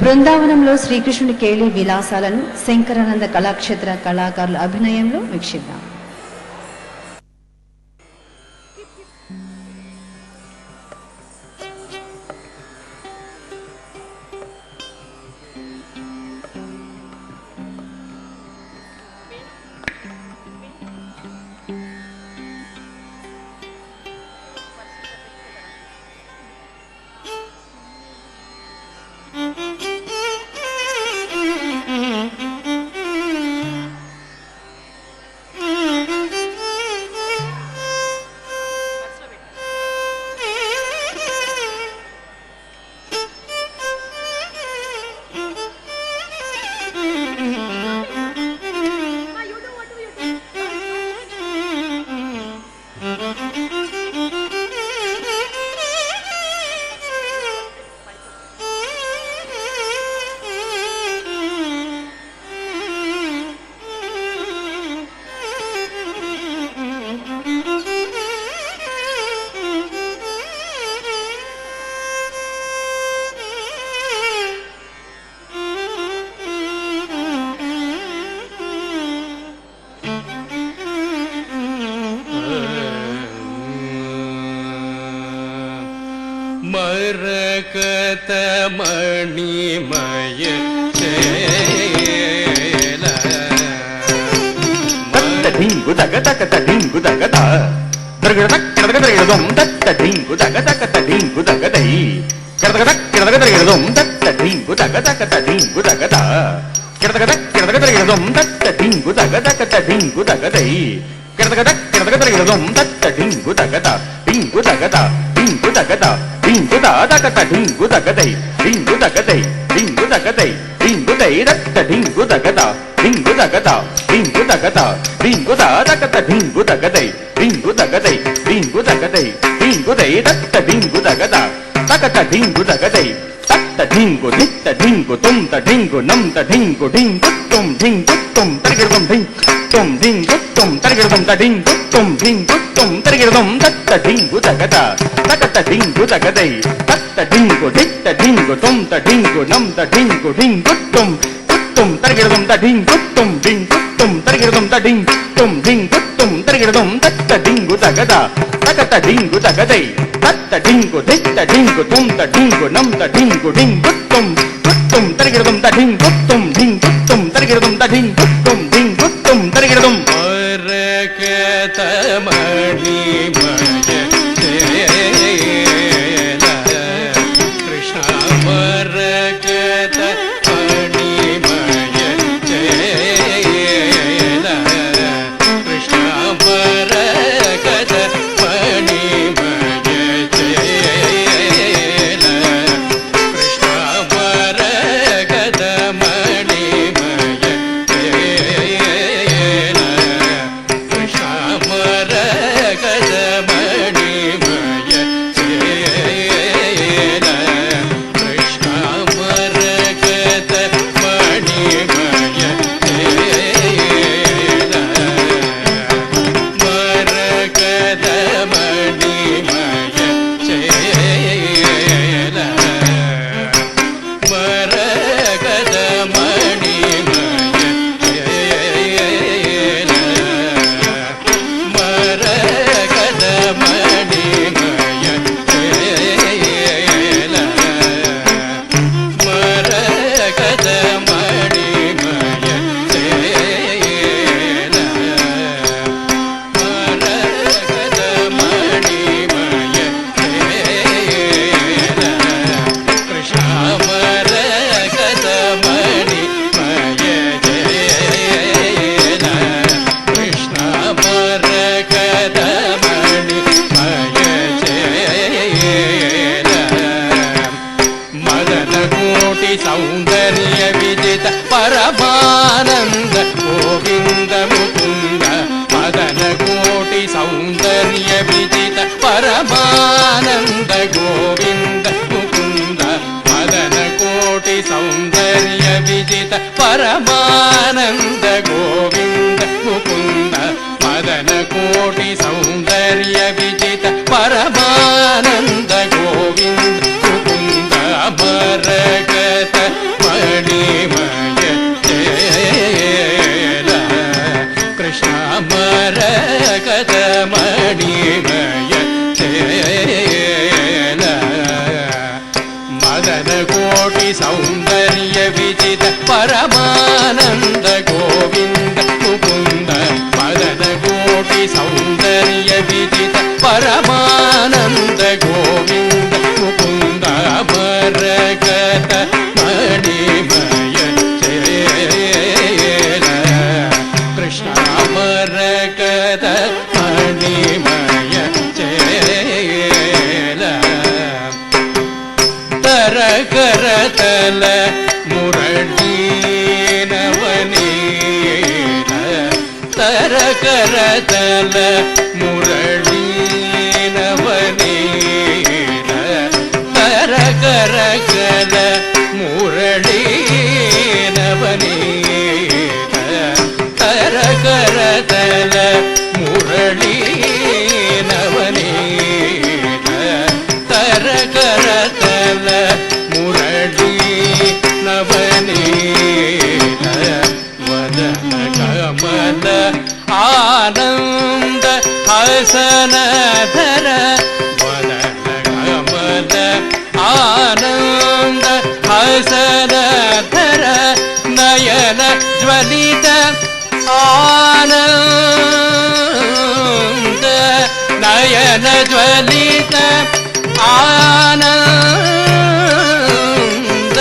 బృందావనంలో శ్రీకృష్ణుడి కేళి విలాసాలను శంకరానంద కళాక్షేత్ర కళాకారుల అభినయంలో వీక్షిద్దాం. మరకత మణిమయ చేల దత్త డింగు దగ దగ డింగు దగ ద దగ దగ దగ దగ దొం దత్త డింగు దగ దగ డింగు దగ దై దగ దగ దగ దగ దొం దత్త ದಿಂಗು ತಗ ತಕ ದಿಂಗು ತಗದ ಕಿಡದಗದ ಕಿಡದಗದರಿಗಿಡದೊಂ ತತ್ತ ದಿಂಗು ತಗ ತಕ ದಿಂಗು ತಗದೈ ಕಿಡದಗದ ಕಿಡದಗದರಿಗಿಡದೊಂ ತತ್ತ ದಿಂಗು ತಗದ ದಿಂಗು ತಗದ ದಿಂಗು ತಗದ ದಿಂಗು ತಗದ ದಿಂಗು ತಗದೈ ದಿಂಗು ತಗದೈ ದಿಂಗು ತಗದೈ ದಿಂಗು ತೈ ತತ್ತ ದಿಂಗು ತಗದ ದಿಂಗು ತಗದ ದಿಂಗು ತಗದ ದಿಂಗು ತಗದ ದಿಂಗು ತಗದೈ ದಿಂಗು ತಗದೈ ದಿಂಗು ತಗದೈ ದಿಂಗು ತೈ ತತ್ತ ದಿಂಗು ತಗದ ತಕತ ದಿಂಗು ತಗದೈ ತತ್ತ ದಿಂಗು ದಿತ್ತ ದಿಂಗು ತುಂತ ದಿಂಗು ನಂತ ದಿಂಗು ದಿಂಗು ತುಂ ತರಗಿಡದಂ ದಿಂಗ್ ತುಂ ದಿಂಗು ತುಂ ತರಗಿಡದಂ ದಿಂಗು ತುಂ ದಿಂಗು ತುಂ ತರಗಿಡದಂ ತತ್ತ ದಿಂಗು ತಗದ ತಕತ ದಿಂಗು ತಗದೈ ತತ್ತ ದಿಂಗು ದಿತ್ತ ದಿಂಗು ತುಂತ ದಿಂಗು ನಂತ ದಿಂಗು ದಿಂಗು ತುಂ ತರಗಿಡದಂ ದಿಂಗು ತುಂ ತರಗಿಡದಂ ದಿಂಗ್ ತುಂ ತರಗಿಡದಂ ತತ್ತ ದಿಂಗು ತಗದ ತಕತ ದಿಂಗು ತಗದೈ ತತ್ತ ದಿಂಗು ದಿತ್ತ ದಿಂಗು ತುಂತ ದಿಂಗು ನಂತ ದಿಂಗು ದಿಂಗು ತುಂ ತರಗಿಡದಂ ದಿಂಗು ತುಂ ತರಗಿಡದಂ ದಿಂಗು ತುಂ ತರಗಿಡದಂ ಮರಕತ ಮಣಿ ಮಯ ಕೃಷ್ಣ ಮರಕತ ಮಣಿ ಮಯ ಕೃಷ್ಣ ಮರಕತ ಮಣಿ ಮಯ ಕೃಷ್ಣ ಮರಕತ ಮಣಿ ಮಯ ಕೃಷ್ಣ ಮರಕತ ಮಣಿ ಮಯ ಕೃಷ್ಣ ಮರಕತ ಮಣಿ ಮಯ ಮರಕತ ಮಣಿ ಮಯ ಮರಕತ ಮಣಿ ಮಯ ಮರಕತ ಮಣಿ ಮಯ ಮರಕತ ಮಣಿ ಮಯ ಮರಕತ ಮಣಿ ಮಯ ಕೃಷ್ಣ ಮರಕತ ಮಣಿ ಮಯ ಕೃಷ್ಣ ಮರಕತ ಮಣಿ ಮಯ ಮದನ ಕೋಟಿ ಸೌಂದರ್ಯ ವಿಜಿತ ಪರಮಾನಂದ ಗೋವಿಂದ ಮುಕುಂದ ಮದನ ಕೋಟಿ ಸೌಂದರ್ಯ ವಿಜಿತ ಪರಮಾನಂದ ಗೋವಿಂದ ಮುಕುಂದ ಮದನ ಕೋಟಿ ಸೌಂದರ್ಯ ವಿಜಿತ ಪರಮಾನಂದ ಗೋವಿಂದ ಮುಕುಂದ ಮದನ ಕೋಟಿ ಸೌಂದರ್ಯ ವಿಜಿತ ಪರಮಾನಂದ ಗೋವಿಂದ ಮುಕುಂದ ಮರಕತ ಮಣಿ ಮಯ ಕೃಷ್ಣ ಮರಕತ ಮಣಿ ಮಯ ಮದನ ಕೋಟಿ ಸೌಂದರ್ಯ ವಿಜಿತ ಪರಮಾನಂದ ಗೋವಿಂದ ಮುಕುಂದ ಮದನ ಕೋಟಿ ಸೌಂದರ್ಯ ವಿಜಿತ ಪರಮಾನಂದ ಗೋವಿಂದ ಮುಕುಂದ ಮರಕತ ಮಣಿ ಮಯ ಕೃಷ್ಣ ಮರಕತ ಮಣಿ ಮಯ ತರ ಕರತಲ ಮುರಳಿ ನವನೀಲ ತರ ಕರತಲ ಮುರಳಿ ನವನೀಲ ತರ ಕರಕಲ ಮುರಳಿ ನವನೀಲ ತರ ಕರತಲ ಮುರಳಿ ನವನೀಲ ತರ ಕರತಲ ಮುರಳಿ ನವನೀಲ ವದನ ಕಮಲ ಆನಂದ ಹಸನಧರ ವದನ ಕಮಲ ಆನಂದ ಹಸನಧರ ನಯನ ಜ್ವಲಿತ ಆನಂದ ನಯನ ಜ್ವಲಿತ ಆನಂದ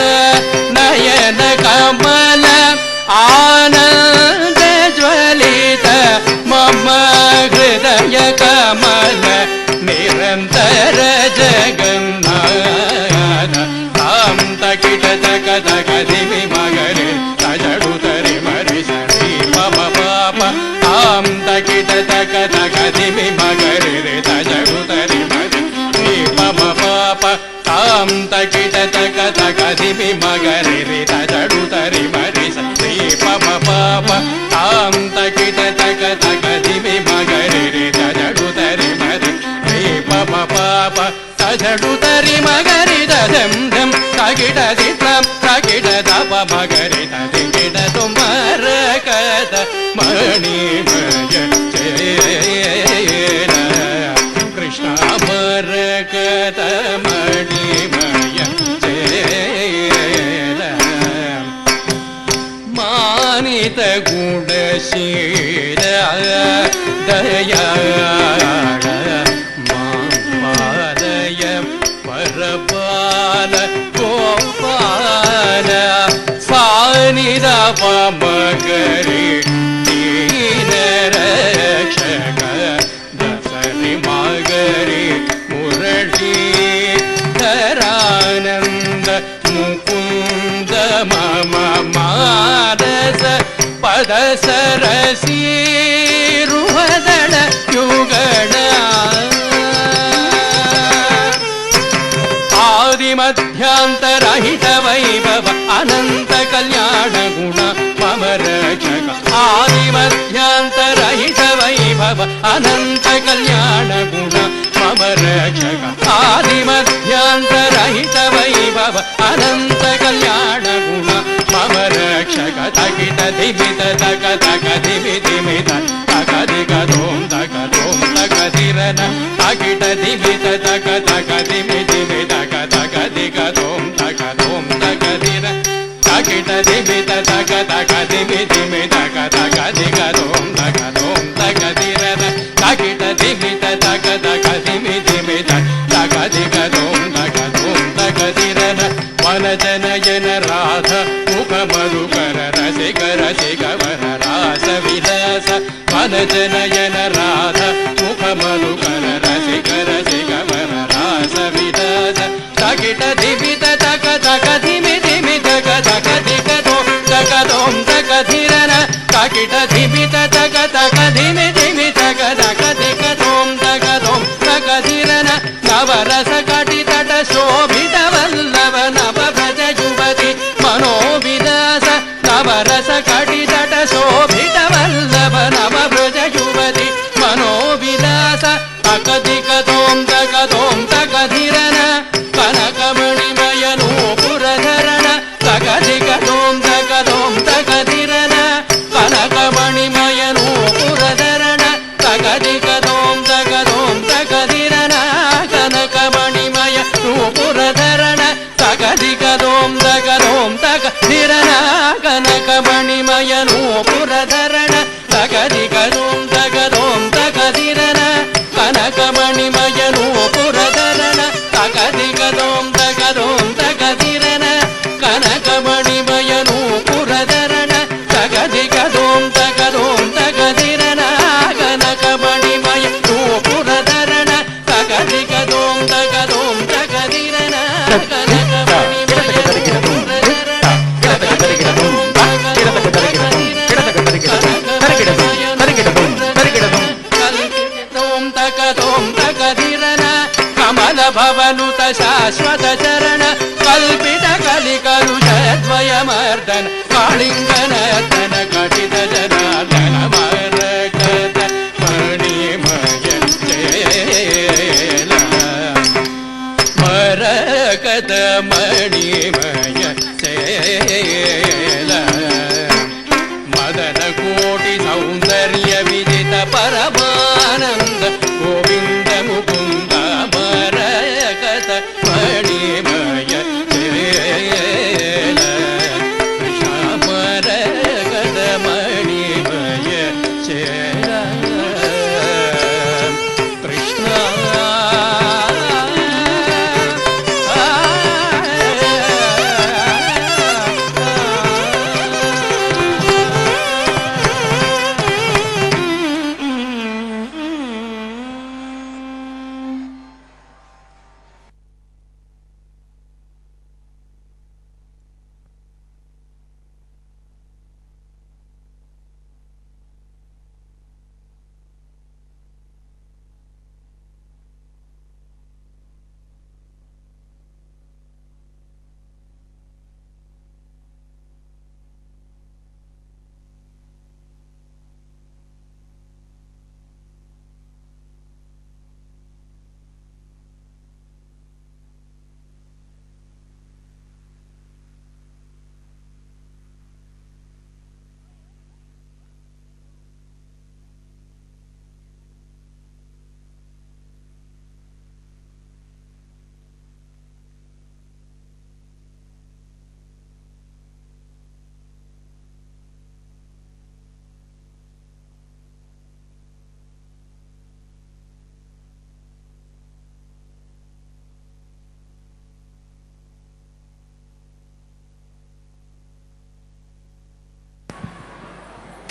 తాం తకిట తక తక ధిమి మగరి రి తజడు తరి మరి శ్రీ పమ పాప తాం తకిట తక తక ధిమి మగరి రి తజడు తరి మరి శ్రీ పమ పాప తజడు తరి మగరి దం ధం తకిట చిత్రం తకిట తప మగరి తకిట తుమర కథ మణిమయ చేల కృష్ణ మరకత మణిమయ చేల మానిత గుణశీల దయాళ మాపాలయ పరపాల గోపాల సానిద పమగరి రక్షక దసరి మగరి మురళీ ధరానంద ముకుంద మమ మానಸ ಪದ ಸರಸೀರುಹದಳ ಯುಗಳ ಆದಿ ಮಧ್ಯಾಂತರಹಿತ ವೈಭವ ಅನಂತ ಕಲ್ಯಾಣ ಗುಣ ಮಮ ರಕ್ಷಕ ಆದಿ ಮಧ್ಯಾಂತರಹಿತ ವೈಭವ ಅನಂತ ಕಲ್ಯಾಣ ಗುಣ ಮಮ ರಕ್ಷಕ ಆದಿ ಮಧ್ಯಾಂತರಹಿತ ವೈಭವ ಅನಂತ ಕಲ್ಯಾಣ ಗುಣ ಮಮ ರಕ್ಷಕ ತಕಿಟ ಧಿಮಿತ ತಕ ತಕ ಧಿಮಿ ಧಿಮಿತ ತಕ ದಿಗ ಧೋಂ ತಕ ಧಿರನ ತಕಿಟ ಧಿಮಿತ ತಕ ತಕ ಧಿಮಿ ಧಿಮಿ ತಕ ತಕ ದಿಗ ಧೋಂ ತಕ ಧಿರ ತಕಿಟ ಧಿಮಿತ ತಕ ತಕ ಧಿಮಿ ಧಿಮಿ ತಕ ತಕ ದಿಗ ಧೋಂ ತಕ ಧಿರನ ತಕಿಟ ಧಿಮಿತ ತಕ ತಕ ಧಿಮಿ ಧಿಮಿ ತಕ ದಿಗ ಧೋಂ ತಕ ಧಿರನ ವನಜನಯನ ರಾಧ ಮುಖ ಮಧುಕರ ರಸಿಕರ ಶಿಖವರ ರಾಸ ವಿಲಾಸ ವನಜನಯನ ರಾಧ ಮುಖ ಮಧುಕರ ರಸಿಕರ ಶಿಖವರ ರಾಸ ವಿಲಾಸ ತಕಿಟ ಧಿಮಿತ ತಕ ತಕ ಧಿಮಿ ಧಿಮಿ ತಕ ತಕ ದಿಗ ಧೋಂ ತಕ ಧಿರನ ತಕಿಟ ಧಿಮಿತ ತಕ ತಕ ಧಿಮಿ ಧಿಮಿ ತಕ ತಕ ದಿಗ ಧೋಂ ತಕ ಧಿರನ ನವರಸ ಕಟಿ ತಟ ಶೋಭಿತ ವಲ್ಲಭ ನವ ಭಜ ಯುವತಿ ಮನೋವಿಲಾಸ ನವರಸ ಕಟಿ ತಟ ಶೋಭಿತ ವಲ್ಲಭ ನವ ಭಜ ಯುವತಿ ಮನೋವಿಲಾಸ ತಕ ದಿಗ ಧೋಂ ತಕ ಧಿರನ ಕನಕಮಣಿಮಯ ನೂಪುರಧರಣ ತಕ ದಿಗ ಧೋಂ ತಕ ಧಿರನ ಕನಕಮಣಿಮಯ ನೂಪುರಧರಣ ತಕ ದಿಗ ಧೋಂ ತಕ ಧಿರನ ಕನಕಮಣಿಮಯ ನೂಪುರಧರಣ ತಕ ದಿಗ ಧೋಂ ತಕ ಧಿರನ ಕನಕಮಣಿಮಯ ನೂಪುರಧರಣ ತಕ ದಿಗ ಧೋಂ ತಕ ಧಿರನ ಕನಕಮಣಿಮಯ ನೂಪುರಧರಣ ತಕ ದಿಗ ಧೋಂ ತಕ ಧಿರನ ಕನಕಮಣಿಮಯ ನೂಪುರಧರಣ ತಕ ದಿಗ ಧೋಂ ತಕ ಧಿರನ ಕನಕಮಣಿಮಯ ನೂಪುರಧರಣ ತಕ ದಿಗ ಧೋಂ ತಕ ಧಿರನ ಕಮಲ ಭವನುತ ಶಾಶ್ವತ ಚರಣ ಕಲ್ಪಿತ ಕಲಿಕಲುಷದ್ವಯ ಮರ್ದನ ಕಾಳಿಂಗನರ್ತನ ಕಟಿತ ಜನಾರ್ದನ ಮರಕತ ಮಣಿಮಯ ಚೇಲ ಮರಕತ ಮಣಿಮಯ ಚೇಲ ಮದನ ಕೋಟಿ ಸೌಂದರ್ಯ ವಿದಿತ ಪರಮಾನಂದ ಗೋವಿಂದ ಮುಕುಂದ ಮರಕತ ಮಣಿಮಯ ಚೇಲ ಕೃಷ್ಣ ಮರಕತ ಮಣಿಮಯ ಚೇಲ ಕೃಷ್ಣ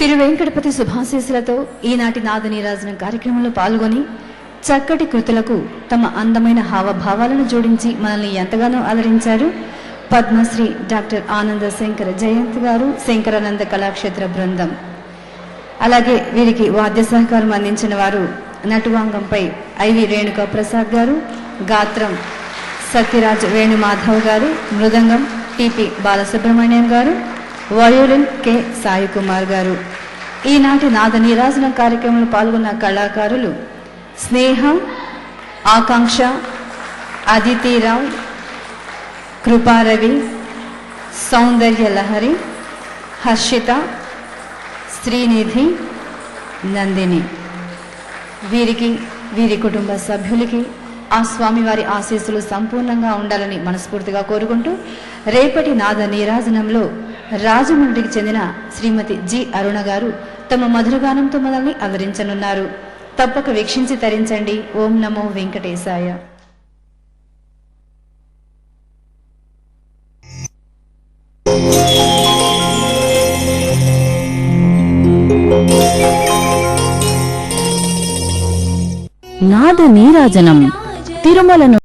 తిరువేంకటపతి శుభాశీస్సులతో ఈనాటి నాద నీరాజనం కార్యక్రమంలో పాల్గొని చక్కటి కృతులకు తమ అందమైన హావభావాలను జోడించి మనల్ని ఎంతగానో ఆదరించారు పద్మశ్రీ డాక్టర్ ఆనంద శంకర జయంత్ గారు, శంకరానంద కళాక్షేత్ర బృందం. అలాగే వీరికి వాద్య సహకారం అందించిన వారు నటువాంగంపై ఐవి రేణుకా ప్రసాద్ గారు, గాత్రం సత్యరాజ్ వేణుమాధవ్ గారు, మృదంగం టిపి బాలసుబ్రహ్మణ్యం గారు, వయోలిన్ కె సాయి కుమార్ గారు. ఈనాటి నాద నీరాజనం కార్యక్రమంలో పాల్గొన్న కళాకారులు స్నేహ, ఆకాంక్ష, అదితిరావు, కృపారవి, సౌందర్య లహరి, హర్షిత, శ్రీనిధి, నందిని. వీరికి వీరి కుటుంబ సభ్యులకి ఆ స్వామివారి ఆశీస్సులు సంపూర్ణంగా ఉండాలని మనస్ఫూర్తిగా కోరుకుంటూ రేపటి నాద నీరాజనంలో రాజమండ్రికి చెందిన శ్రీమతి జి అరుణ గారు తమ మధురగానంతో మనల్ని అలరించనున్నారు. తప్పక వీక్షించి తరించండి. ఓం నమో వెంకటేశాయ. నాద నీరాజనం తిరుమలను